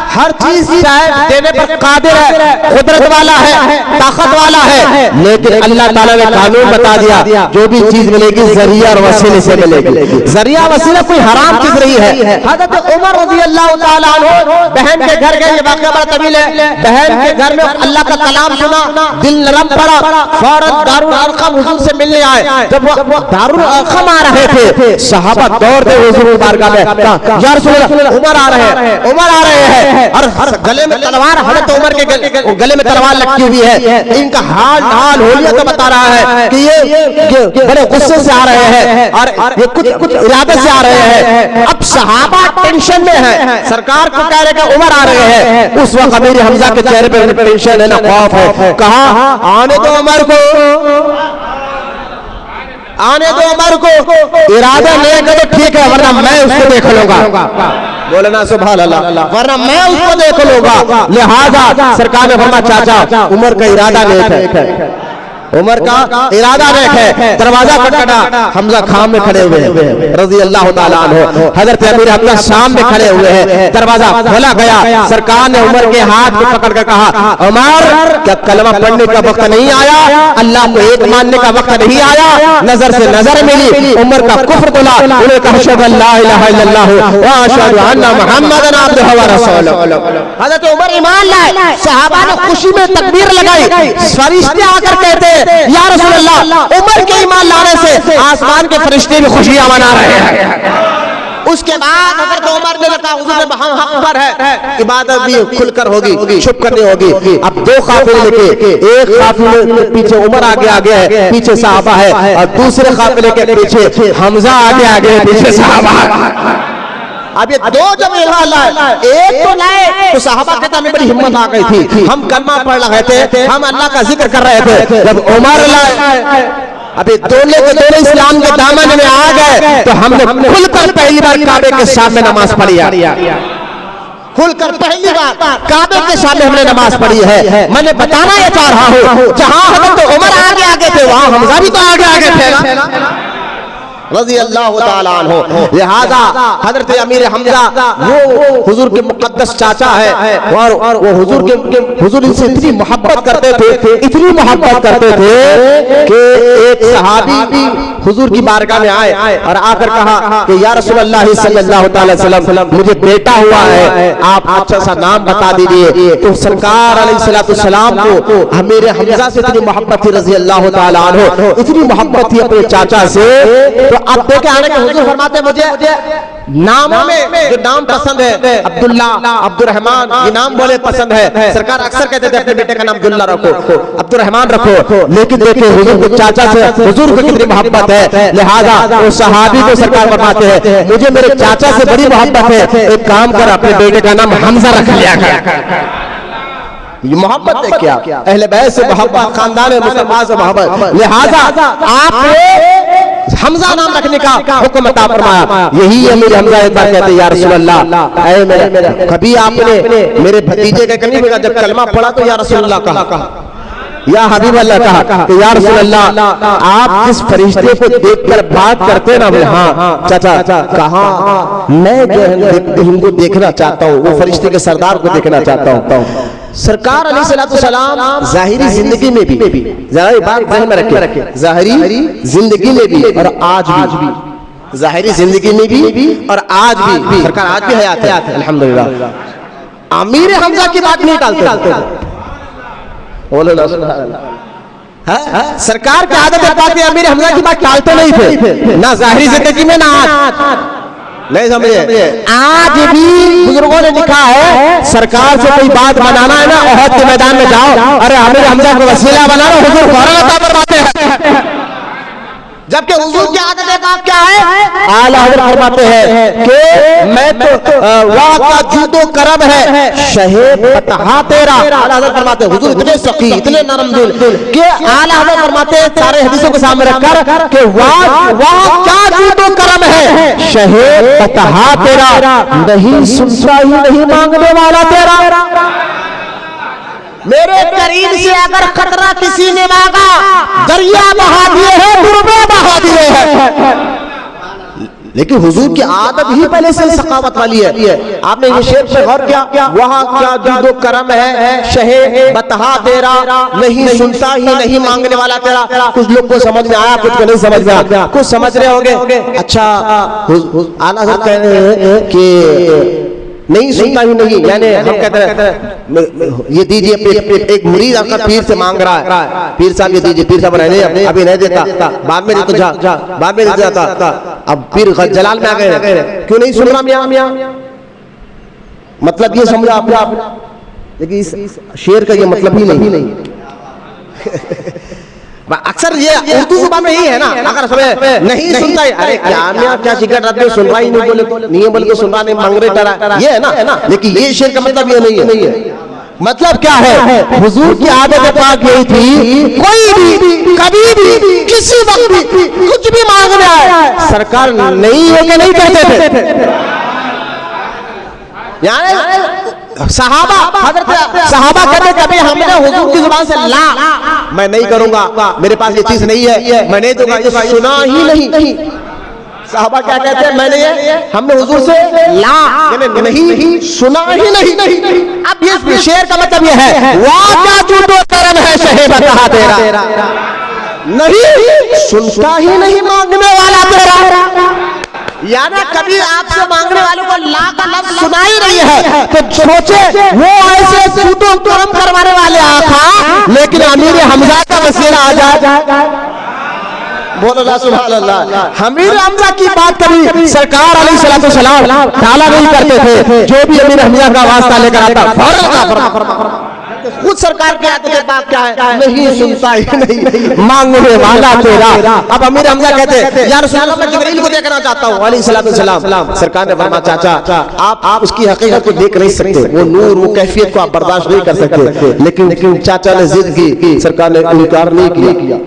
हर चीज देने पर कादिर है, कुदरत वाला है, ताकत वाला है, लेकिन अल्लाह ताला ने कानून बता दिया जो भी चीज मिलेगी जरिया और वसीले से मिलेगी। जरिया वसीला कोई हराम चीज नहीं है। हज़रत उमर रज़ी अल्लाह ताला अन्हु बहन के घर गए, वाक़या बड़ा तवील है। बहन के घर में अल्लाह का कलाम सुना, दिल नरम पड़ा, फौरन दारुल अरक़म हुजूर से मिलने आए। जब वो दारुल अरक़म आ रहे थे सहाबा दौड़ते हुजूर की बारगाह में, या रसूल अल्लाह उमर आ रहे हैं, उमर आ रहे हैं। और गले में तलवार, हज़रत उमर के गले में तलवार लटकी हुई है। इनका हाल होलिया तो बता रहा है कि ये बड़े गुस्से से आ रहे हैं और ये कुछ इरादे से आ रहे हैं। अब सहाबा टेंशन में है, सरकार को कह रहे कि उमर आ रहे हैं। उस वक्त अमीर हमजा के चेहरे पर टेंशन है ना खौफ है। कहा आने दो उमर को, आने दो उमर को, इरादा नहीं करे तो ठीक है, वरना मैं उसको देख लूंगा। बोले ना सुभान अल्लाह, वरना मैं उसको देख लूंगा। लिहाजा सरकार ने फरमाया चाचा उमर का इरादा नेक है, उमर का इरादा नेक है। दरवाजा खटखटा, हमजा खाम में खड़े हुए हैं रज़ी अल्लाह ताला अन्हु। हज़रत अमीर हमजा शाम में खड़े हुए हैं, दरवाजा खोला गया। सरकार ने उमर के हाथ को पकड़ कर कहा उमर क्या कलमा पढ़ने का वक्त नहीं आया, अल्लाह को एक मानने का वक्त नहीं आया? नजर से नजर मिली, उमर का कुफ्र खुला, उन्होंने कहा अशहदु अल्ला इलाहा इल्लल्लाह व अशहदु अन्ना मुहम्मदन अब्दुहु व रसूलुहु। हज़रत उमर ईमान लाए, सहाबा ने खुशी में तकबीर लगाई। फरिश्ते आकर कहते या रसूल अल्लाह उमर के ईमान लाने से आसमान के फरिश्ते भी खुशियां मना रहे हैं। उसके बाद हज़रत उमर ने कहा हुजूर हम हक पर है, इबादत भी खुलकर होगी, छुप कर नहीं होगी। अब दो काफिले लेके, एक काफिले के पीछे उमर आगे है, पीछे सहाबा है, और दूसरे काफिले के पीछे हमजा आगे है, पीछे सहाबा है। अब ये दो जब ईमान लाए, एक तो लाए तो सहाबा के हमें बड़ी हिम्मत आ गई थी, हम कलमा पढ़ रहे थे, हम अल्लाह का जिक्र कर रहे थे। जब उमर लाए, अभी दोनों के दोनों इस्लाम के दामन में आ गए तो हमने खुलकर पहली बार काबे के सामने नमाज पढ़ी है, खुलकर पहली बार काबे के सामने हमने नमाज पढ़ी है। मैंने बताना ये चाह रहा हूँ जहाँ हज़रत उमर आगे थे वहाँ हमजा भी तो आगे थे ना रज़ी अल्लाह ताला अन्हु। लिहाजा हज़रत अमीर हमजा वो हुजूर के मुक़द्दस चाचा है और वो हुजूर इनसे इतनी मोहब्बत करते थे, इतनी मोहब्बत करते थे कि एक सहाबी भी हुजूर की बारगाह में आए और आकर कहा कि या रसूल अल्लाह सल्लल्लाहु अलैहि वसल्लम मुझे बेटा हुआ है, आप अच्छा सा नाम बता दीजिए। तो सरकार अलैहिस्सलाम को अमीर हमजा से इतनी मोहब्बत थी रज़ी अल्लाह ताला अन्हु, इतनी मोहब्बत थी अपने चाचा से। तो अब देखे आने के हुजूर फरमाते मुझे नामों में जो नाम पसंद है अब्दुल्ला, अब्दुर्रहमान, ये नाम बोले पसंद है। सरकार अक्सर कहते थे अपने बेटे का नाम अब्दुल्ला रखो, अब्दुर्रहमान रखो, लेकिन देखिए हुजूर के चाचा से हुजूर को कितनी मोहब्बत है। लिहाजा वो सहाबी को सरकार फरमाते हैं मुझे मेरे चाचा से बड़ी मोहब्बत है, एक काम कर अपने बेटे का नाम हमजा रख लिया कर। ये मोहब्बत है क्या? अहले बैत से मोहब्बत, खानदान मुसलमान से मोहब्बत। लिहाजा आप हमजा नाम रखने का हुक्म अता फरमाया। यही अमीर हमजा एक बार कहते या रसूल अल्लाह ऐ मेरे, कभी आपने मेरे भतीजे के करीब जब कलमा पढ़ा तो या रसूल अल्लाह कहा, या हबीब अल्लाह कहा कि या रसूल अल्लाह आप जिस फरिश्ते को देखकर बात करते ना, हाँ चाचा कहा मैं इनको देखना चाहता हूँ, वो फरिश्ते के सरदार को देखना चाहता हूँ। सरकार अलैहिस्सलाम ज़ाहिरी जिंदगी में भी, जरा बात ध्यान में रखे, ज़ाहिरी जिंदगी में भी और आज भी, ज़ाहिरी जिंदगी में भी और आज भी सरकार आज भी हयात है अल्हम्दुलिल्लाह। अमीर हमजा की बात नहीं टालते, बोलो ना सुभान अल्लाह। सरकार की आदत है अमीर हमजा की बात टालते नहीं थे, ना ज़ाहिरी जिंदगी में ना आज। नहीं समझे, आज भी बुजुर्गों ने लिखा है सरकार से कोई बात बनाना है ना, ओहद के मैदान में जाओ, अरे अमीर हमजा को वसीला बना लो, हुजूर फौरन अता फरमाते हैं। जबकि हुजूर की आदत पाक क्या है, आला हज़रत फरमाते हैं कि मैं तो वाह का जूदो करम है शहे बतहा तेरा। आला हज़रत फरमाते हैं हुजूर इतने सखी, इतने नरम दिल कि आला हज़रत फरमाते हैं सारे हदीसों के सामने रखकर कि वाह क्या जूदो करम है शहे बतहा तेरा, नहीं सुनता ही नहीं मांगने वाला तेरा। मेरे करीब से अगर खतरा किसी ने मांगा, दरिया बहा दिए हैं, दुर्बे बहा दिए हैं। लेकिन हुजूर की आदत ही पहले से सखावत वाली है। आपने ये शेर पे गौर किया, वहाँ क्या जूदो करम है शहे बतहा तेरा, नहीं सुनता ही नहीं मांगने वाला तेरा। कुछ लोग को समझ में आया, कुछ को नहीं समझ में आया, कुछ समझ रहे होंगे। अच्छा आला हज़रत कह रहे हैं कि नहीं सुनता ही नहीं, यानी हम कहते हैं ये दीजिए, एक मुरीद आपका पीर से मांग रहा है, पीर साहब ये दीजिए, पीर साहब नहीं अभी नहीं देता, बाद में दे तो जा, बाद में दे जाता। अब पीर जलाल में आ गए, क्यों नहीं सुन रहा मियां, मतलब ये समझा आपने, लेकिन इस शेर का ये मतलब ही नहीं। अक्सर ये उर्दू जुबान में ही है ना, अगर समय नहीं सुनता है, अरे क्या सिगरेट रख दे, सुन रहा ही नहीं, बोले के सुन रहा नहीं, मांग रहे टरा, ये है ना। लेकिन ये शेर का मतलब ये नहीं है। मतलब क्या है, हुजूर की आदत पाक यही थी, कोई भी कभी भी किसी वक्त भी कुछ भी मांगने आए, सरकार नहीं है कि नहीं कहते थे। सहाबा कहते कभी हमने हुजूर की जुबान से ला मैं नहीं करूंगा, मेरे पास ये चीज नहीं है, मैं नहीं दूंगा, ये सुना ही नहीं। सहाबा क्या कहते हैं, मैंने ये हमने हुजूर से ला यानी नहीं सुना ही नहीं। अब ये शेर का मतलब ये है, वाह क्या जूदो करम है शहे बतहा तेरा, नहीं सुनता ही नहीं मांगने वाला तेरा। यानी कभी आपसे मांगने वालों को ला का लफ्ज सुना ही नहीं है, तो सोचे वो ऐसे जूदो करम करवाने वाले आका, लेकिन अमीर हमजा का वसीला आ जाए। बोलो ना सुभान अल्लाह। अमीर हमजा की बात कभी सरकार अलैहिस्सलाम टाला नहीं करते थे, जो भी अमीर हमजा का वास्ता लेकर आता फौरन खुद सरकार के आते बात क्या है, नहीं सुनता ही नहीं मांगने वाला तेरा। अब अमीर हमजा कहते हैं या रसूल अल्लाह, मैं जिब्रील को देखना चाहता हूँ अलैहिस्सलाम। सरकार ने फरमाया चाचा आप उसकी हकीकत को देख नहीं सकते, वो नूर वो कैफियत को आप बर्दाश्त नहीं कर सकते। लेकिन चाचा ने जिद की, सरकार ने इनकार नहीं किया,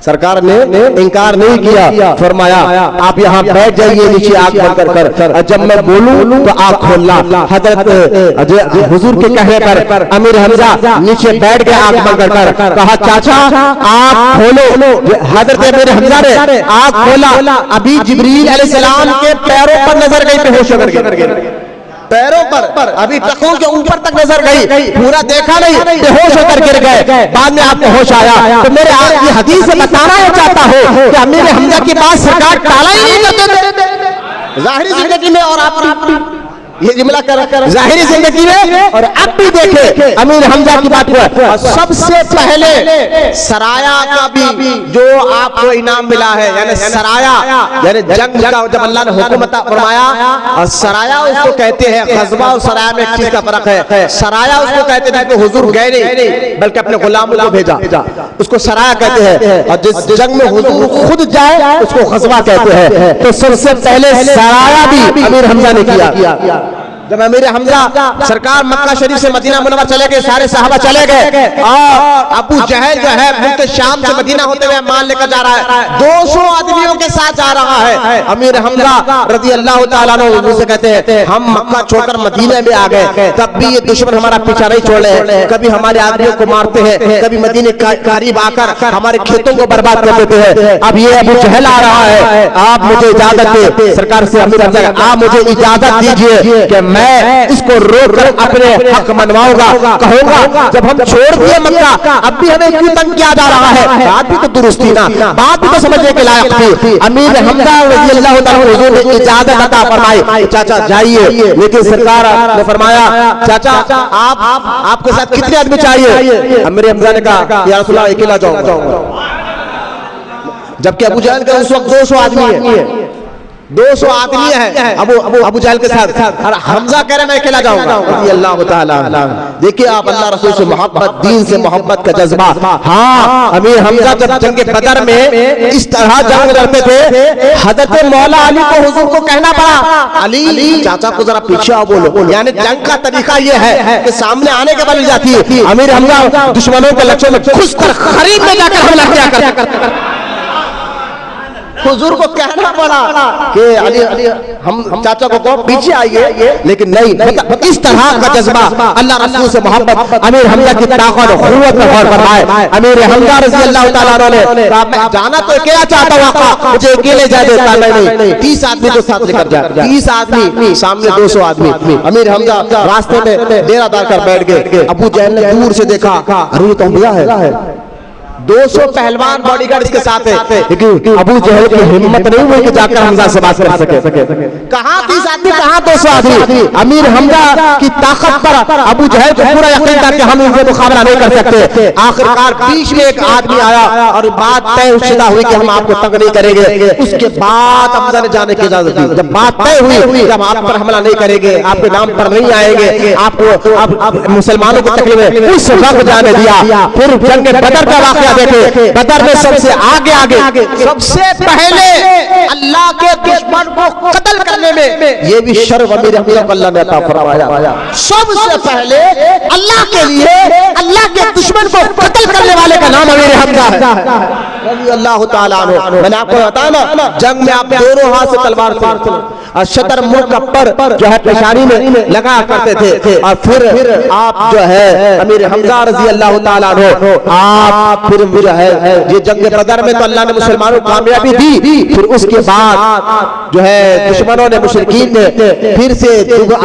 सरकार ने इनकार नहीं किया, फरमाया आप यहाँ बैठ जाइए नीचे आग बंद कर, जब मैं बोलूं तो आग खोलना। हजरत हुजूर के कहने पर अमीर हमजा नीचे बैठ गए आग बंद कर, कहा चाचा आग खोलो। हजरत अमीर हमजा ने आग खोला, अभी जिब्रील अलैहिस्सलाम के पैरों पर नजर गई, बेहोश होकर गिर पैरों पर, अभी टखों के ऊपर तक नजर गई, पूरा देखा नहीं, बेहोश होकर गिर गए। बाद में आपको होश आया। तो मेरे ये हदीस से बताना चाहता हूँ कि अमीर हमजा की बात सरकार टाला ही नहीं करते ज़ाहिरी जिंदगी में, और आप ये जुमला कर ज़ाहिरी जिंदगी में और अब भी देखे अमीर हमजा की बात हुआ। सबसे पहले सराया का भी जो आपको इनाम मिला है, यानी सराया यानी जंग का जब अल्लाह ने हुक्म फरमाया, और सराया उसको कहते हैं, ग़ज़वा और सराया में एक चीज का फर्क है। सराया उसको कहते हैं कि हुजूर गए नहीं बल्कि अपने गुलामों को भेजा, उसको सराया कहते हैं। और जिस जंग में हुजूर खुद जाए उसको ग़ज़वा कहते हैं। तो सबसे पहले सराया भी अमीर हमजा ने किया। जब अमीर हमजा सरकार मक्का शरीफ से मदीना मुनव्वर चले गए, सारे सहाबा चले गए और अबू जहल जो है मुल्क शाम से मदीना होते हुए माल लेकर जा रहा है, 200 आदमियों के साथ जा रहा है। अमीर हमजा रज़ी अल्लाह ताला अन्हु से कहते हैं हम मक्का छोड़कर मदीना में आ गए, तब भी ये दुश्मन हमारा पीछा नहीं छोड़ रहे, कभी हमारे आदमियों को मारते हैं, कभी मदीने करीब आकर हमारे खेतों को बर्बाद कर देते हैं। अब ये अबू जहल आ रहा है, आप मुझे इजाजत दे, सरकार से अमीर हमजा आप मुझे इजाजत दीजिए कि मैं इसको रोक कर अपने हक मनवाऊंगा, कहूंगा जब हम छोड़ दिए मक्का अब भी हमें क्यों तंग किया जा रहा है। बात भी तो दुरुस्त थी ना, बात भी तो समझने के लायक थी। अमीर हमजा रज़ी अल्लाह ताला हुजूर ने इजाजत अता फरमाई, चाचा जाइए, लेकिन सरकार ने फरमाया चाचा आपके साथ कितने आदमी चाहिए। अमीर हमजा ने कहा या रसूल अल्लाह अकेला जाऊंगा, जबकि अबू जहल के उस वक्त 200 आदमी है, 200 आदमी है अबू जहल के साथ, और हमजा कह रहे मैं अकेला जाऊंगा। अल्लाह ताला देखिए आप अल्लाह रसूल से मोहब्बत, दीन से मोहब्बत का जज्बा। हाँ अमीर हमजा जब जंग बदर में इस तरह जंग लड़ते थे, हजरत मौला अली को हुजूर को कहना पड़ा अली चाचा को जरा पीछे आओ बोलो, यानी जंग का तरीका ये है कि सामने आने के बाद जाती है। अमीर हमजा दुश्मनों के लक्ष्य में घुस कर खरीद में जाकर हमला किया करता, हुजूर को कहना पड़ा कि अली हम चाचा को कहो पीछे आइए, लेकिन नहीं, मतलब इस तरह का जज्बा अल्लाह रसूल से मोहब्बत अमीर हमजा की ताकत और क़ुव्वत में गौर फरमाए। अमीर हमजा रज़ी अल्लाह ताला अन्हु ने जाना तो अकेला चाहता हूं, मुझे अकेले जा देता नहीं, 30 आदमी को साथ लेकर जा, 30 आदमी सामने 200 आदमी। अमीर हमजा रास्ते में डेरा डालकर बैठ गए। अबू जहल ने दूर से देखा, अरे ये तो अंबिया है, 200 पहलवान बॉडीगार्ड इसके साथ है, लेकिन अबू जहल की हिम्मत नहीं हुई कि जाकर हमजा से बात कर सके। कहां 30 आदमी, कहां 200 आदमी। अमीर हमजा की ताकत पर अबू जहल को पूरा यकीन था कि हम इनसे मुकाबला नहीं कर सकते। आखिरकार बीच में एक आदमी आया और बात तय शुदा हुई कि हम आपको तंग नहीं करेंगे। उसके बाद हमजा ने जाने की इजाजत दी। जब बात तय हुई कि हम आप पर हमला नहीं करेंगे, आपके नाम पर नहीं आएंगे, आपको अब मुसलमानों को तकलीफ है, उस वक्त जाने दिया। फिर जंग बदर का वाक़या देखे, बदर में सबसे आगे सबसे पहले अल्लाह के दुश्मन को कत्ल करने में ये भी शर्फ अमीर हमजा को अल्लाह ने अता फरमाया। सबसे पहले अल्लाह के लिए अल्लाह के दुश्मन को कत्ल करने वाले का नाम अमीर हमजा है रज़ी अल्लाह ताला अन्हु। मैंने आपको बताया ना जंग में आप दोनों हाथ से तलवार से और शतर मुंह का पर जो है पेशानी में लगा करते थे, और फिर आप जो है अमीर हमजा रज़ी अल्लाह ताला अन्हु आप फिर जो है ये जंग बदर में तो अल्लाह ने मुसलमानों को कामयाबी दी। फिर उसके बाद जो है दुश्मनों ने मुशरिकीन ने फिर से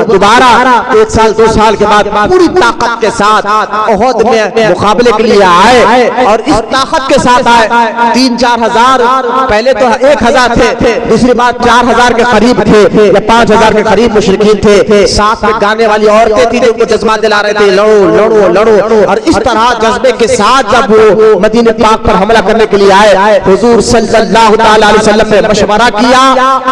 दोबारा 1 साल 2 साल के बाद पूरी ताकत के साथ उहद में मुकाबले के लिए आए, और इस ताकत के साथ आए। 3-4 हजार, पहले तो 1000 थे, दूसरी बार 4000 के करीब थे या 5000 के करीब मुशरिकीन थे। साथ में गाने वाली औरतें थी जो उनको जज्बा दिला रहे थे, लड़ो लड़ो लड़ो। और इस तरह जज्बे के साथ जब वो मदीने पाक पर हमला करने के लिए आए, हुजूर सल्लल्लाहु अलैहि वसल्लम ने मशवरा किया,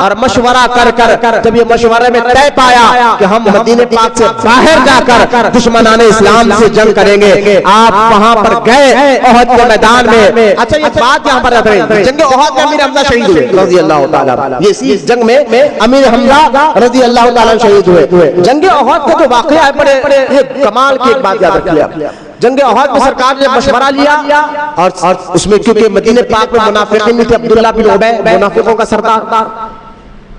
और मशवरा कर कर जब ये मशवरे में तय पाया कि हम मदीने पाक से बाहर जाकर दुश्मनाने इस्लाम से जंग करेंगे, आप वहां पर गए उहद के मैदान में। अच्छा ये बात यहाँ पर जंग उहद में अमीर हमजा शहीद हुए रज़ी अल्लाह ताला, ये इस जंग में अमीर हमजा रज़ी अल्लाह ताला शहीद हुए। जंग उहद का जो वाक़या है बड़े कमाल की एक बात याद रखिए। जंग उहद में सरकार ने मशवरा लिया, और उसमें क्योंकि मदीने पाक में मुनाफिकीन थे, अब्दुल्लाह बिन उबय मुनाफिकों का सरदार,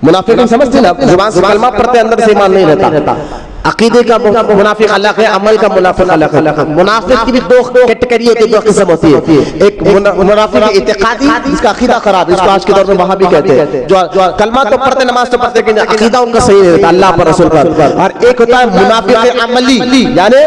मुनाफिक समझते ना, जुबान से कलमा पढ़ते अंदर से ईमान नहीं रहता। अकीदे का मुनाफिक अलग है, अमल का मुनाफिक अलग है। मुनाफिक की भी 2 कैटेगरी होती है, 2 किस्म होती है। एक मुनाफिक इत्तेकादी, जिसका अकीदा खराब, इसको आज के दौर में वहाबी कहते हैं, जो कलमा तो पढ़ते नमाज तो पढ़ते लेकिन अकीदा उनका सही नहीं रहता अल्लाह पर रसूल पर। और एक होता है मुनाफिक अमली, यानी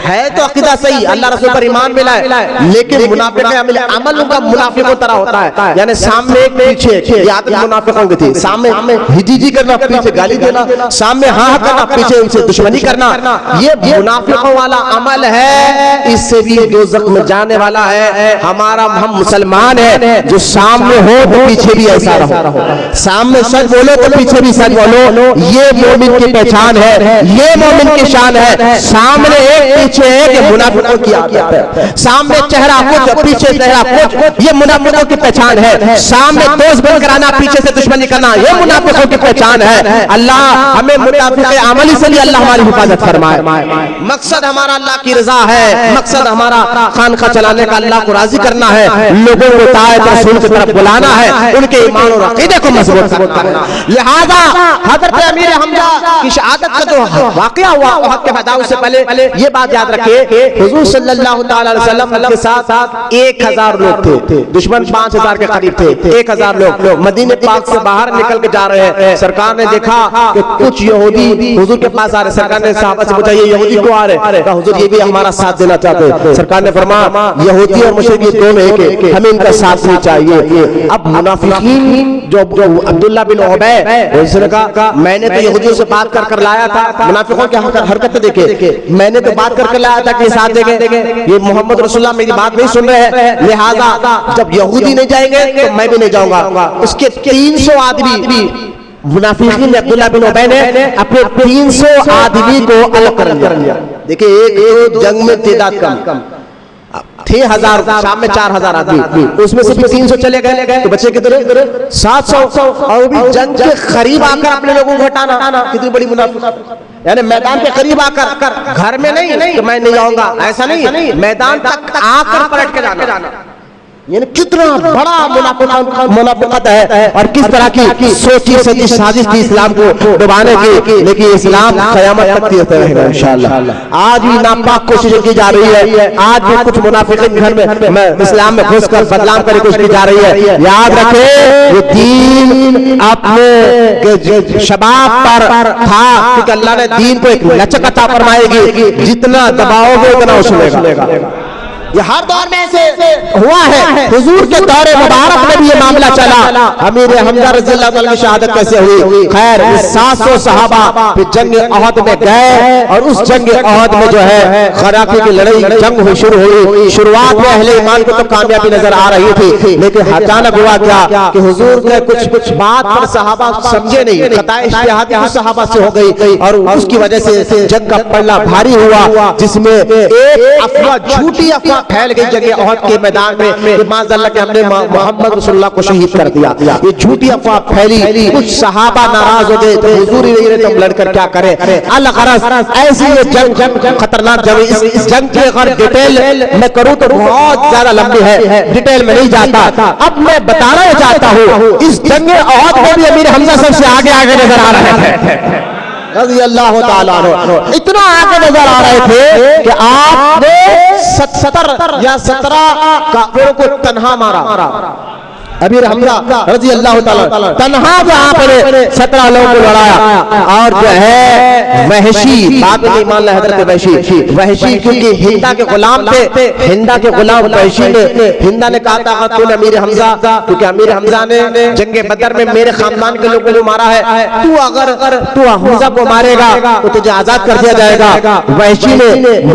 है तो अकीदा सही, अल्लाह रसूल पर ईमान मिला है, लेकिन मुनाफिक अमल उनका मुनाफिकों तरह होता है, यानी सामने एक पीछे। ये आदत मुनाफिकों की थी, सामने हिजी करना, पीछे गाली देना, सामने हाँ करना, पीछे उनसे दुश्मनी करना, ये मुनाफिकों वाला अमल है, इससे भी दोज़ख में जाने वाला है। हमारा हम मुसलमान है, जो सामने हो तो पीछे भी ऐसा रहो, सामने सच बोलो तो पीछे भी सच बोलो, ये मोमिन की पहचान है, ये मोमिन की शान है। सामने एक पीछे एक, ये मुनाफिकों की आदत है। सामने चेहरा कुछ पीछे चेहरा कुछ, ये मुनाफिकों की पहचान है। सामने दोस्त बनकर आना, पीछे से दुश्मनी करना, ये मुनाफिकों की पहचान है। अल्लाह हमें मुनाफिक अमली से भी अल्लाह हमारी हिफाजत फरमाए। मकसद हमारा अल्लाह की रजा है, मकसद हमारा खानका चलाने का अल्लाह को राजी करना है, लोगों को तायत रसूल की तरफ बुलाना है, उनके ईमान और अकीदे को मजबूत करना। लिहाजा हजरत अमीर हमजा की शहादत का जो वाकया हुआ वक्त के बाद, उससे पहले ये बात याद रखिए, हुजूर सल्लल्लाहु तआला अलैहि वसल्लम के साथ 1000 लोग थे, दुश्मन 5000 के करीब थे। 1000 लोग मदीने पाक से बाहर निकल के जा रहे हैं। सरकार ने देखा कि कुछ यहूदी हुजूर के पास आ रहे। सरकार ने सहाबा से पूछा, ये यहूदी क्यों आ रहे? कहा हुजूर ये भी हमारा साथ देना चाहते हैं। सरकार ने फरमाया, यहूदी और मुशरिक ये दोनों एक है, हमें इनका साथ नहीं चाहिए। अब मुनाफिकीन जो अब्दुल्ला बिन उबै, उसने कहा मैंने तो यहूदियों से बात कर लाया था। मुनाफिकों की हरकतें देखे, मैंने तो बात कर लाया था कि साथ देंगे, ये मोहम्मद रसूलुल्लाह मेरी बात नहीं सुन रहे हैं, लिहाजा जब यहूदी नहीं जाएंगे तो मैं भी नहीं जाऊंगा। उसके 300 आदमी मुनाफिकीन अब्दुल्ला बिन उबै ने अपने 300 आदमी को अलग कर लिया। देखिए एक जंग में तादाद कम थे 1000, शाम में 4000 आदमी, उसमें से भी 300 चले गए तो बचे कितने? 700। और भी जंग के करीब आकर अपने लोगों को हटाना, कितनी बड़ी मुनाफिक। यानी मैदान के करीब आकर, घर में नहीं तो मैं नहीं जाऊंगा, ऐसा नहीं, मैदान तक आकर पलट के जाना। यानी कितना बड़ा मुनाफिकत है और किस तरह की सोची सजी साजिश थी इस्लाम को डुबाने की। लेकिन इस्लाम क़यामत तक रहता रहेगा इंशाअल्लाह। आज भी नापाक कोशिशें की जा रही है, आज भी कुछ मुनाफिकीन घर में इस्लाम में घुसकर बदनाम करने की कोशिश की जा रही है। याद रखें, ये दीन अपने शबाब पर था, क्योंकि अल्लाह ने दीन को एक लचक अता फरमाएगी, जितना दबाओगे उतना उछलेगा। ये हर दौर में ऐसे हुआ है। हुजूर के दौरे मुबारक में भी ये मामला चला। अमीर हमजा रज़ियल्लाहु अन्हु की शहादत कैसे हुई? खैर 700 सहाबा फिर जंग अहद में गए और उस जंग अहद में जो है खराकी की लड़ाई जंग हुई शुरू हुई। शुरुआत में अहले ईमान को तो कामयाबी नजर आ रही थी, लेकिन अचानक हुआ क्या कि हुजूर ने कुछ बात पर सहाबा समझे नहीं, खताए इज्तिहादी कुछ सहाबा से हो गई और उसकी वजह से जंग का पल्ला भारी हुआ, जिसमें एक अफवाह, झूठी अफवाह फैल गई जगह अहद के मैदान में कि माज़अल्लाह के हमने मोहम्मद रसूलुल्लाह को शहीद कर दिया। ये झूठी अफवाह फैली, कुछ सहाबा नाराज हो गए, तो हुजूर ही नहीं रहे, तुम लड़कर क्या करें। अल-गरज़ ऐसी ये जंग खतरनाक जंग, इस जंग की अगर डिटेल मैं करूं तो बहुत ज्यादा लंबी है, डिटेल में नहीं जाता। अब मैं बताना चाहता हूं, इस जंग अहद में भी अमीर हमजा सबसे आगे नजर आ रहे थे रज़ी अल्लाह ताला अन्हु, इतना आगे नजर आ रहे थे कि आपने 70 या 17 काफिरों को तन्हा मारा। अमीर हमजा रज़ी अल्लाह ताला तन्हा जहां पर 17 लोगों को लड़ाया। और जो है वहशी, बाद में ईमान लाए हज़रत वहशी, क्योंकि हिंदा के गुलाम थे, हिंदा के गुलाम वहशी ने, हिंदा ने कहा था तूने अमीर हमजा, क्योंकि अमीर हमजा ने जंगे बदर में मेरे खानदान के लोगों को मारा है, तू अगर तू हमजा को मारेगा तो तुझे आजाद कर दिया जाएगा। वहशी ने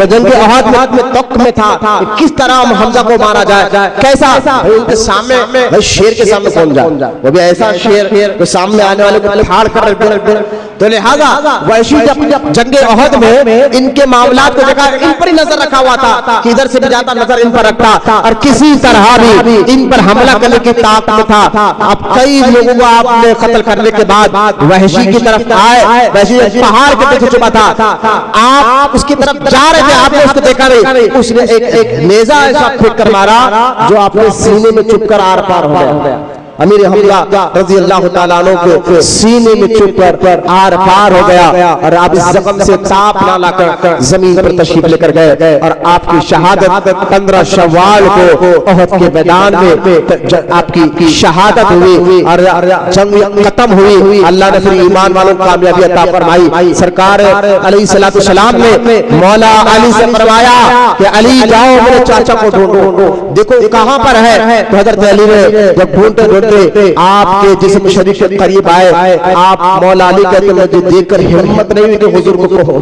जंग अहद में तक में था किस तरह हमजा को मारा जाए, कैसा उनके सामने शेर के सामने कौन जाए, वो भी ऐसा शेर तो सामने आने वाले को फाड़ कर। तो लिहाजा वहशी जब जंगे अहद में इनके मामलात को देखा, इन पर ही नजर रखा हुआ था कि इधर से भी ज्यादा नजर इन पर रखता और किसी तरह भी इन पर हमला करने की ताक में था। अब कई लोगों को आपने कत्ल करने के बाद वहशी की तरफ आए, वहशी पहाड़ के पीछे छुपा था, आप उसकी तरफ जा रहे थे, आपने उसको देखा नहीं, उसने एक नेजा ऐसा फेंक कर मारा जो आपने सीने में चुपकर आर पार हो गया। अमीर हमजा रज़ी अल्लाह ताला अन्हु को सीने में चुप कर आर पार हो गया और आप इस जख्म से ताप ना लाकर जमीन पर तशरीफ लेकर गए और आपकी शहादत 15 शव्वाल को अहद के मैदान में आपकी शहादत हुई और जंग खत्म हुई। अल्लाह ने फिर ईमान वालों को कामयाबी अता फरमाई। सरकार अलैहिस्सलातु वस्सलाम ने मौला अली से फरमाया कि अली जाओ मेरे चाचा को ढूंढो, देखो कहां पर है। तो हज़रत अली ने जब ढूंढते रोते आपके जिस्म शरीफ के करीब आए। आप मौला अली कहते मुझे देखकर हिम्मत नहीं हुई कि हुजूर को कहो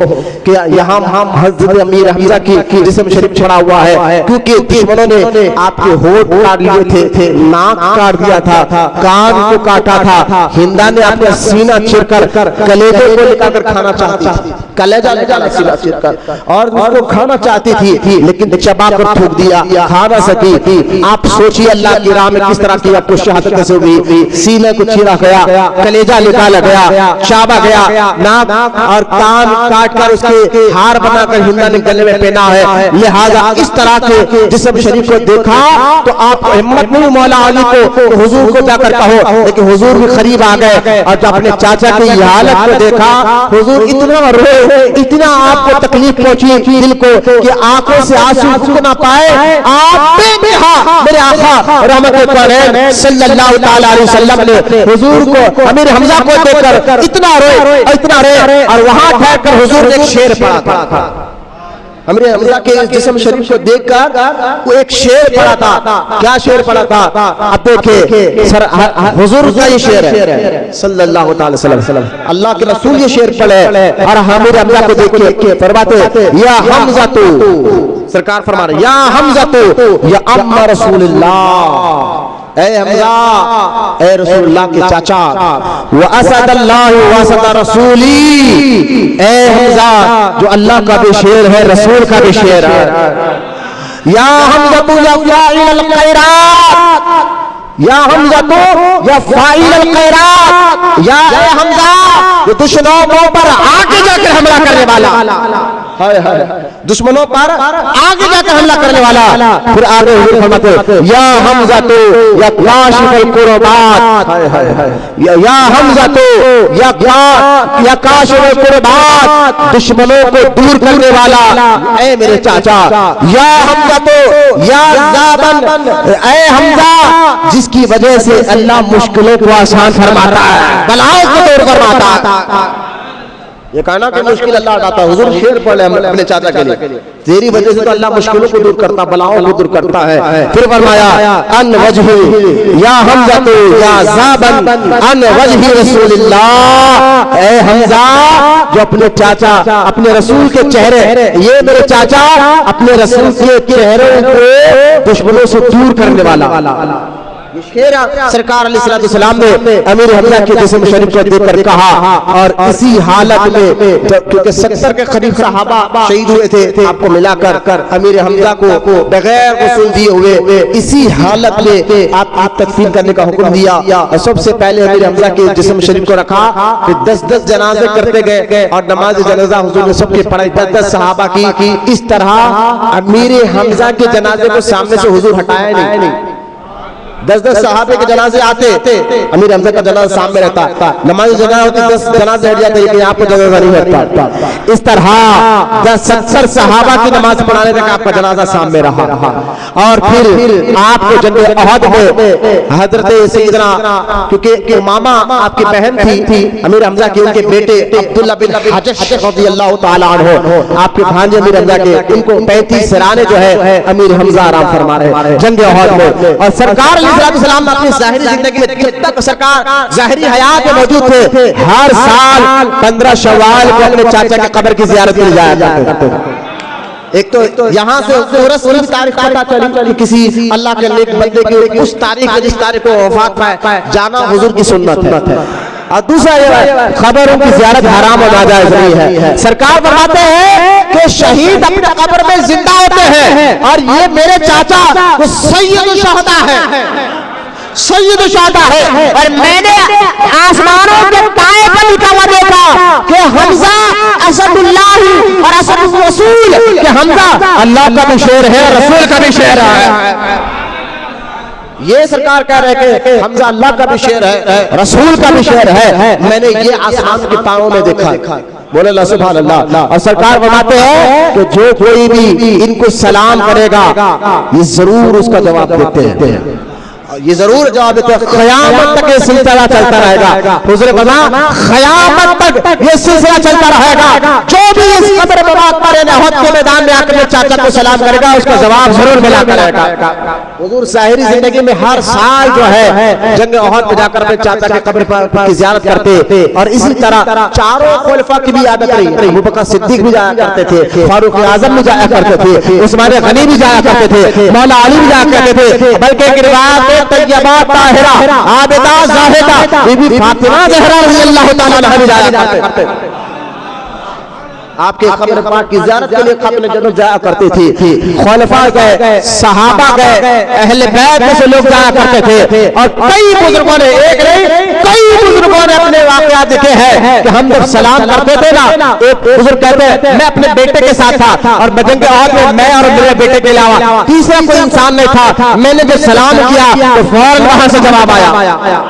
कि यहाँ हम हजरत अमीर हमजा की जिस्म शरीफ छड़ा हुआ है, क्योंकि दुश्मनों ने आपके होठ काट लिए थे, नाक काट दिया था, कान को काटा था। हिंदा ने अपना सीना चीरकर कलेजे को निकालकर खाना चाहती थी, कलेजा निकाला सीना चीरकर और उसको खाना चाहती थी, लेकिन चबा कर थूक दिया, खा ना सकी। आप सोचिए अल्लाह की राह में किस तरह की आपको शहादत कैसे हुई। सीने को चीरा गया, कलेजा निकाला गया, चाबा गया, नाक और कान काट कर उसके हार बनाकर हिंदा ने गले में पहना है। लिहाजा इस तरह के जिस्म शरीफ को देखा तो आप हिम्मत नहीं मौला अली को हुजूर को जाकर कहो, लेकिन हुजूर भी करीब आ गए और जब अपने चाचा की हालत को देखा हुजूर इतना रोए, इतना आपको तकलीफ पहुंची दिल को कि आंखों से आंसू रुक ना पाए। आप मेरे आका रहमत सल्लल्लाहु ताला अलैहि वसल्लम ने हुजूर को अमीर हमजा को देखकर इतना रोए और वहां ठहरकर हुजूर ने एक शेर पढ़ा था। अमीर हमजा के जिस्म शरीफ को देखकर वो एक शेर पढ़ा था। क्या शेर पढ़ा था? अब देखिए सर हुजूर का ये शेर है सल्लल्लाहु ताला अलैहि वसल्लम, अल्लाह के रसूल ये शेर पढ़े और अमीर हमजा को देखिए फरमाते या हमजा तू, सरकार फरमा रहे या हमजा तू या अम्मा रसूलुल्लाह, ए हमजा ए रसूलुल्लाह के चाचा, व असदल्लाह व असद रसूली, ए हमजा जो अल्लाह का भी शेर है रसूल का भी शेर है। या हमजा तू या फाइल खैरात, या हमजा तू या फाइल खैरात, या ए हमजा जो दुश्मनों पर आगे जाकर हमला करने वाला, दुश्मनों पर आगे जाकर हमला करने वाला। फिर आगे हुजूर फरमाते या हमजा तो या काशिफुल कुर्बात, या हमजा तो या काशिफुल कुर्बात, दुश्मनों को दूर करने वाला ए मेरे चाचा। या हमजा तो या ज़ाबन, ए हमजा जिसकी वजह से अल्लाह मुश्किलों को आसान फरमाता है, बलाओं को दूर फरमाता है। ये कहना कि मुश्किल अल्लाह हटाता है। हुजूर शेर पढ़े अपने चाचा के लिए, तेरी वजह से तो अल्लाह मुश्किलों को दूर करता, बलाओं को दूर करता है। फिर फरमाया अन वजही या हमजा तो या ज़ाबन अन वजही रसूलुल्लाह, ए हमजा जो अपने चाचा अपने रसूल के चेहरे, ये मेरे चाचा अपने रसूल के चेहरों को दुश्मनों से दूर करने वाला। सरकार अलैहिस्सलाम ने अमीर हमजा के जिस्म शरीफ को देखकर कहा और इसी हालत में क्योंकि 70 के करीब सहाबा शहीद हुए थे, आपको मिलाकर अमीर हमजा को बगैर गुस्ल दिए हुए इसी हालत में आप तदफीन करने का हुक्म दिया। और सबसे पहले अमीर हमजा के जिस्म शरीफ को रखा, फिर 10-10 जनाजे करते गए और नमाज जनाजा हुजूर ने सबके पढ़ाई 10-10 सहाबा की। इस तरह अमीर हमजा के जनाजे को सामने से हुजूर हटाया नहीं। 10-10 सहाबे के जनाजे आते, अमीर हमजा का जनाजा सामने रहता, नमाज जनाजा होती 10 जनाजे हट जाते, लेकिन आपको जनाजा नहीं हटता। इस तरह 70 सहाबा की नमाज पढ़ाने तक आपका जनाजा सामने रहा। और फिर आपको जंगे अहद में हजरत सैयदना, क्योंकि मामा आपकी बहन थी अमीर हमजा की, उनके बेटे अब्दुल्लाह बिन हजश रज़ियल्लाहु ताला अन्हु, आपके भांजे अमीर हमजा के, उनको 35 सराने जो है अमीर हमजा आराम फरमा रहे जंगे अहद में। और सरकार सलाम अपनी जाहिरी जिंदगी में जब तक सरकार जाहिरी हयात में मौजूद थे, हर साल 15 शव्वाल को अपने चाचा के कब्र की ज़ियारत के लिए जाया करते थे। एक तो यहाँ से उर्स की तारीख पता चली किसी अल्लाह के नेक बंदे की उस तारीख जिस तारीख को वफात पाए जाना हुजूर की सुन्नत है। और दूसरा ये खबरों की ज़ियारत हराम और नाजायज नहीं है। सरकार बताते हैं कि शहीद अपने कब्र में जिंदा होते हैं और ये मेरे चाचा वो सैयद शुहदा है, सैयद शुहदा है। और मैंने आसमानों के ताए पर लिखा हुआ देखा कि हमजा असदुल्लाह और असद रसूल, कि हमजा अल्लाह का भी शेर है, रसूल का भी शेर है। ये सरकार कह रहे हैं कि हमजा अल्लाह का भी शेर है, रसूल का भी शेर है। मैंने ये आसमान के तारों में देखा, बोले अल्लाह सुभान अल्लाह। और सरकार बताते हैं कि जो कोई भी इनको सलाम करेगा ये जरूर उसका जवाब देते हैं, ये जरूर जवाब देते हैं। क़यामत तक ये सिलसिला चलता रहेगा। हुज़ूर बता क़यामत तक ये सिलसिला चलता रहेगा। जो भी इस कब्र मुबारक पर अहद के मैदान में आकर चाचा को सलाम करेगा उसका जवाब जरूर मिला करेगा। हुजूर ज़ाहिरी जिंदगी में हर साल जो है जंग ओहद पे जाकर अपने चाचा के कब्र पर की ज़ियारत करते, और इसी तरह चारों खुलफा की भी आदत रही। अबू बकर सिद्दीक भी जाया करते थे, फारूक आजम भी जाया करते थे, उस्मान गनी भी जाया करते थे, मौला अली भी जाया करते थे, बल्कि एक रिवायत में तैयबा ताहिरा आबिदा ज़ाहिदा बीबी फातिमा ज़हरा रज़ियल्लाहु ताला अन्हा भी जाया करते थे। आपके कब्र पाक की ज़ियारत के लिए अपने जन्नत जाया करते थे। खुलफा गए, सहाबा गए, अहले बैत में से लोग जाया करते थे, और कई बुजुर्गों ने, एक नहीं कई बुजुर्गों ने अपने वाकयात देखे हैं कि हम जब सलाम करते थे ना, एक बुजुर्ग कहते हैं मैं अपने बेटे के साथ था और जंग ओहद में मैं और मेरे बेटे के अलावा तीसरा कोई इंसान नहीं था। मैंने जब सलाम किया तो फौरन वहां से जवाब आया,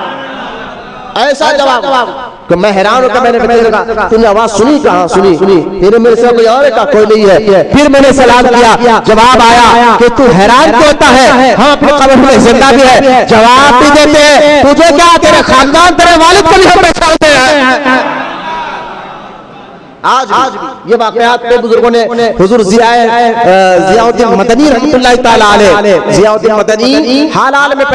ऐसा जवाब कि मैं हैरान होकर मैंने कहा तूने आवाज सुनी? कहाँ सुनी? तेरे मेरे से कोई और का कोई नहीं है। फिर मैंने सलाम किया, जवाब आया कि तू हैरान क्यों होता है, हम अपने कब्र में जिंदा भी है, जवाब भी देते हैं, तुझे क्या, तेरे खानदान तेरे वालिद को भी हम पहचानते हैं। आज भी ये वाकयात में बुजुर्गों ने हुजूर ज़ियाउद्दीन मदनी रहमतुल्लाह ताला अलैह, ज़ियाउद्दीन मदनी हाल में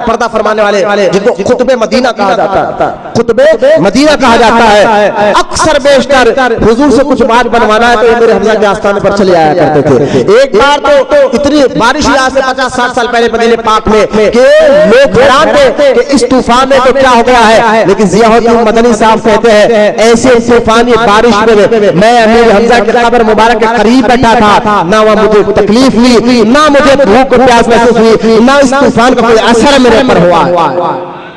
पर्दा फरमाने वाले जिनको खुतबे मदीना कहा जाता है, खुतबे मदीना कहा जाता है। अक्सर बेशतर हुजूर से कुछ बात बनवाना है तो ये मेरे हमजा के आस्थाने पर चले आया करते थे। एक बार तो इतनी बारिश हुई आज से 50-60 साल पहले मदीने पाक में कि लोग हैरान थे कि इस तूफान में तो क्या हो गया है, लेकिन ज़ियाउद्दीन मदनी साहब कहते हैं ऐसे तूफानी बारिश मैं अमीर हमजा के कब्र मुबारक के करीब बैठा था, ना वहाँ मुझे तकलीफ हुई, ना मुझे भूख प्यास महसूस हुई, ना इस तूफान का कोई असर मेरे पर हुआ।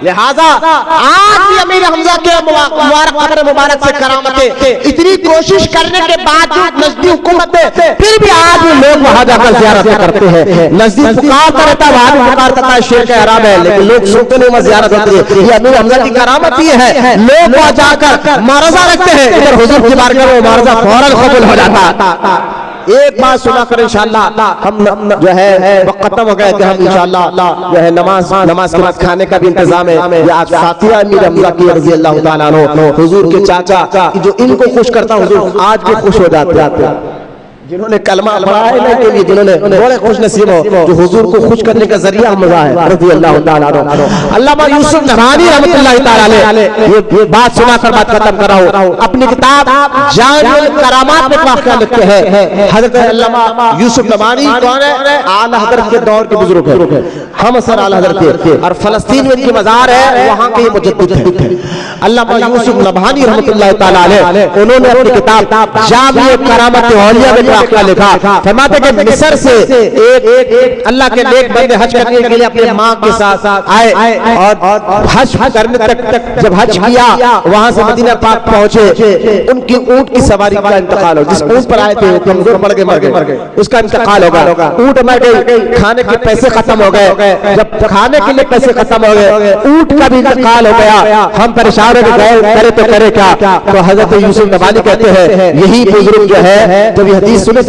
लिहाजा आज भी अमीर हमजा के मुबारक कब्र मुबारक से करामतें, इतनी कोशिश करने के बाद नजदीक हुकूमत में फिर भी आज भी लोग वहां जाकर ज़ियारत करते हैं। नजदीक पुकारता रहता है, वहां पुकारता है, शेर का हराम है, लेकिन लोग सुनते नहीं, वहां ज़ियारत होती है। ये अमीर हमजा की करामत ही है, लोग वहां जाकर मारजा रखते हैं, इधर हुजूर की बारगाह में मारजा फौरन कबूल हो जाता। एक बात सुना कर इंशाअल्लाह हम जो है वक्त खत्म हो गया कि हम इंशाअल्लाह जो है नमाज के बाद खाने का भी इंतजाम है। आज फातिहा अमीर हमजा की रज़ी अल्लाह ताला अन्हु, हुजूर के चाचा जो इनको खुश करता हुजूर आज भी खुश हो जाते हैं, जिन्होंने कलमा पढ़ा है ना के लिए, जिन्होंने बड़े खुश नसीब हो जो हुजूर को खुश करने का जरिया मजा है रज़ी अल्लाह ताला अन्हु। अल्लामा यूसुफ नबहानी रहमतुल्लाह ताला अलैह ये बात सुनाकर बात खत्म कर रहा हूं। अपनी किताब जामिउल करामात में वाक़या लिखते हैं हजरत अल्लामा यूसुफ नबहानी कौन है? आला हज़रत के दौर के बुजुर्ग है, हम असर आला हज़रत के, और फलस्तीन में इनकी मज़ार है, वहां के मुजद्दिद है अल्लामा यूसुफ नबहानी रहमतुल्लाह ताला अलैह। उन्होंने अपनी किताब जामिउल करामात औलिया में वाक़या लिखा। फरमाते कि मिस्र से एक अल्लाह के नेक बंदे हज करने के लिए अपने मां के साथ आए, और हज करने तक जब हज किया वहां से मदीना पाक पहुंचे, उनकी ऊंट की सवारी का इंतकाल हो, जिस ऊंट पर आए थे वो कमजोर पड़ गए, मर गए, उसका इंतकाल होगा। ऊंट मर गई, खाने के पैसे खत्म हो गए, जब खाने के लिए पैसे खत्म हो गए, ऊंट का भी इंतकाल हो गया, हम परेशान हो गए, करे तो करे क्या? तो हजरत यूसुफ नबहानी कहते हैं यही बुजुर्ग जो है जब ये हदीस सुने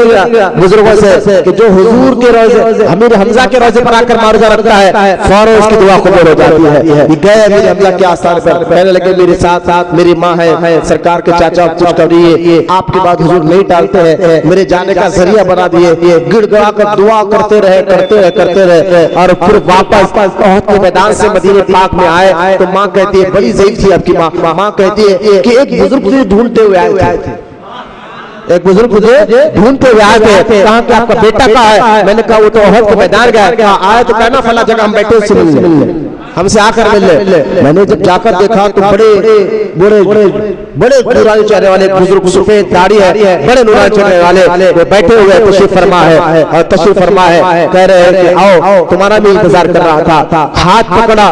बुजुर्गों से कि जो हुजूर के रोजे अमीर हमजा के रोजे पर आकर मारजा रखता है फौरन उसकी दुआ कबूल हो जाती है। ये गए अमीर हमजा के आस्थान पर, कहने लगे मेरे साथ साथ मेरी माँ है, सरकार के चाचा कुछ करिए, आपकी बात हुजूर नहीं टालते हैं, मेरे जाने का जरिया बना दिए। गिड़गिड़ा कर दुआ करते रहे और फिर वापस ओहद के मैदान से मदीने पाक में आए तो माँ कहती है, बड़ी ज़ईफ थी आपकी माँ कहती है कि एक बुजुर्ग तुझे ढूंढते हुए आए थे, एक बुजुर्ग मुझे ढूंढते हुए आए थे, कहा कि आपका बेटा कहाँ है? मैंने कहा वो तो ओहद के मैदान गया। आया तो कहना फला जगह हम बैठे उससे मिलने, हमसे आकर मिल ले। मैंने जब जाकर देखा तो बड़े नूरानी चेहरे वाले बुजुर्ग, सफेद दाढ़ी है, बड़े नूरानी चेहरे वाले वो बैठे हुए तशरीफ फरमा है, और तशरीफ फरमा है, कह रहे हैं कि आओ तुम्हारा भी इंतजार कर रहा था। हाथ पकड़ा,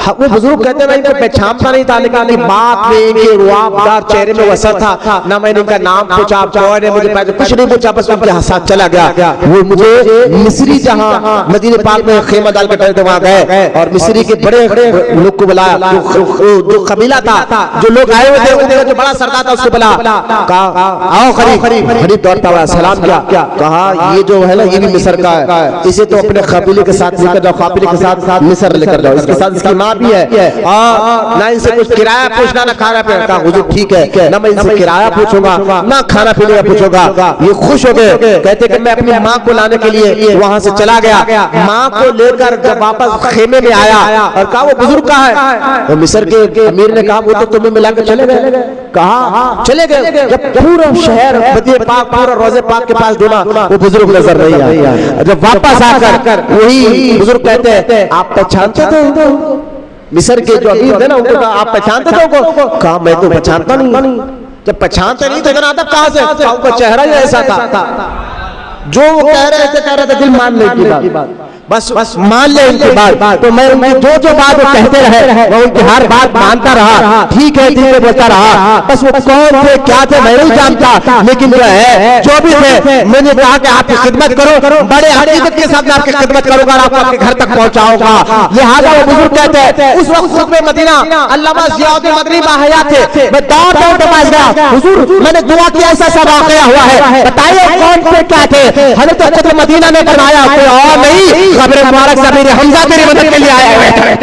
वो बुजुर्ग कहते हैं मैं पहचानता नहीं था, लेकिन बात में इनके रुआबदार चेहरे में वसर था, ना मैंने इनका नाम पूछा, कौन है मुझे कुछ नहीं पूछा, बस उनके साथ चला गया। वो मुझे मिस्री जहाँ मदीने पाक में खेमा डाल कर वहां गए, और मिस्री के बड़े लोग को बुलाया, जो कबीला था, जो लोग आए हुए थे, उनका जो बड़ा सरदार था उसको बुला, कहा आओ खरीफ। खरीफ दौड़ता हुआ सलाम किया, कहा ये जो है ना ये भी मिस्र का है, इसे तो अपने कबीले के साथ लेकर जाओ, कबीले के साथ मिस्र लेकर जाओ, इसके साथ इसकी माँ भी है, ना इनसे कुछ किराया पूछना ना खाना पीना। कहा हुजूर ठीक है, ना मैं इनसे किराया पूछूंगा ना खाना पीने का पूछूंगा। ये खुश हो गए, कहते कि मैं अपनी माँ को लाने के लिए वहां से चला गया। माँ को लेकर जब वापस खेमे में आया और कहा वो बुजुर्ग कहाँ है, तो मिस्र के अमीर ने कहा वो तो तुम्हें मिला के चले गए। कहा चले गए, जब पूरा शहर बदिए पाक पूरा रोजे पाक के पास ढूंढा वो बुजुर्ग नजर नहीं आया। जब वापस आकर वही बुजुर्ग कहते हैं आप पहचानते थे मिस्र के जो अमीर थे ना, उनको कहा आप पहचानते थे उनको? कहा मैं तो पहचानता नहीं। जब पहचानते नहीं तो इतना अदब कहां से? उनका चेहरा ही ऐसा था, जो वो कह रहे थे दिल मान ले की बात, बस मान ले इनकी बात। तो मैं जो बात वो कहते रहे मैं उनकी हर बात मानता रहा, ठीक है बोलता रहा। बस वो कौन थे क्या थे मैं नहीं जानता, लेकिन जो है जो भी थे मैंने कहा कि आपकी खिदमत करो, बड़े हकीकत के साथ मैं आपकी खिदमत करूंगा और आपको आपके घर तक पहुंचाऊंगा। लिहाजा वो बुजुर्ग कहते हैं उस वक्त खुतबे मदीना अल्लामा ज़ियाउद्दीन मदनी बाहया थे, मैं दौड़ के पास गया, हुजूर मैंने दुआ की ऐसा सा वाकया हुआ है, बताइए कौन थे क्या थे? हजरत खुतबे मदीना ने फरमाया कोई और नहीं, खबरे मुबारक से अमीर हमजा तेरी मदद के लिए आए हुए थे।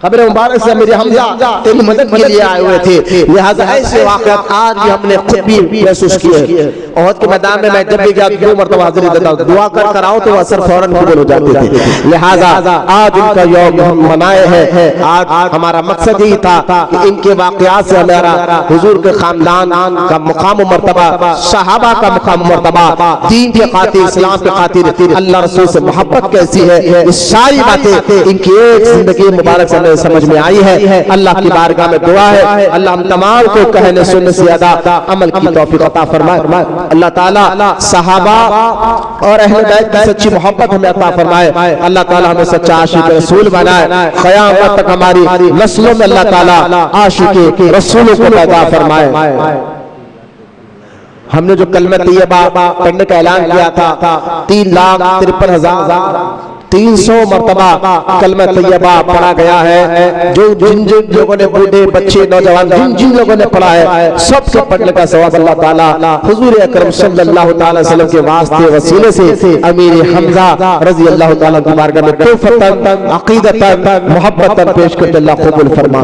खबरे मुबारक से अमीर हमजा तेरी मदद के लिए आए हुए थे। लिहाजा ऐसे वाक़यात आज भी हमने खुद भी महसूस किए। ओहद के मैदान में मैं जब भी गया 2 मरतबा हाजिरी देता हूं, दुआ कर आओ तो असर फौरन कबूल हो जाते थे। लिहाजा आज उनका यौम हम मनाए हैं। आज हमारा मकसद ही था कि इनके वाक़यात से हमारा हुजूर के खानदान का मुकाम व मर्तबा, सहाबा का मुकाम व मर्तबा, दीन के खातिर, इस्लाम के खातिर, अल्लाह रसूल से मोहब्बत कैसी है, ये सारी बातें इनकी एक जिंदगी मुबारक से समझ में आई है। अल्लाह की बारगाह में दुआ है अल्लाह हम तमाम को कहने सुनने से ज्यादा अमल की तौफीक अता फरमाए। अल्लाह ताला सहाबा और अहले बैत की सच्ची मोहब्बत हमें अता फरमाए। अल्लाह ताला हमें सच्चा आशिक रसूल बनाए, क़यामत तक हमारी नस्लों में अल्लाह ताला आशिक रसूलों को पैदा फरमाए। हमने जो कलमा तैयबा पढ़ने का ऐलान किया था 3,53,300 मरतबा कलमा तैयबा पढ़ा गया है। जो जिन लोगों ने, बूढ़े बच्चे नौजवान जिन लोगों ने पढ़ा है सबके पढ़ने का सवाब अल्लाह ताला हुजूर अकरम सल्लल्लाहु ताला अलैहि वसल्लम के वास्ते वसीले से अमीर हमजा रज़ी अल्लाह ताला की बारगाह में तौफतन अक़ीदतन मोहब्बतन पेश करके अल्लाह कबूल फरमा।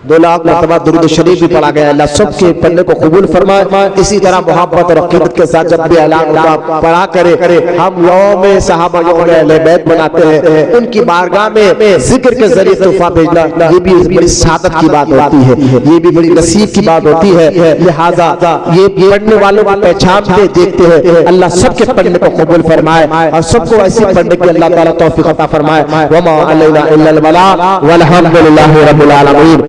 2 लाख मरतबा दुरूद शरीफ भी पढ़ा गया। अल्लाह सबके पढ़ने को कबूल फरमाए। इसी तरह मोहब्बत और अक़ीदत के साथ जब भी ऐलान होगा पढ़ा करे। हम यौम सहाबा यौम अहले बैत बनाते हैं, उनकी बारगाह में जिक्र के जरिए तोहफा भेजना ये भी बड़ी सादत की बात होती है, ये भी बड़ी नसीब की बात होती है। लिहाजा ये पढ़ने वालों को पहचानते देखते हैं। अल्लाह सबके पढ़ने को कबूल फरमाए और सबको ऐसे पढ़ने की अल्लाह ताला तौफीक अता फरमाए। वमा अलैना इल्लल बलाग वल्हम्दुलिल्लाहि रब्बिल आलमीन।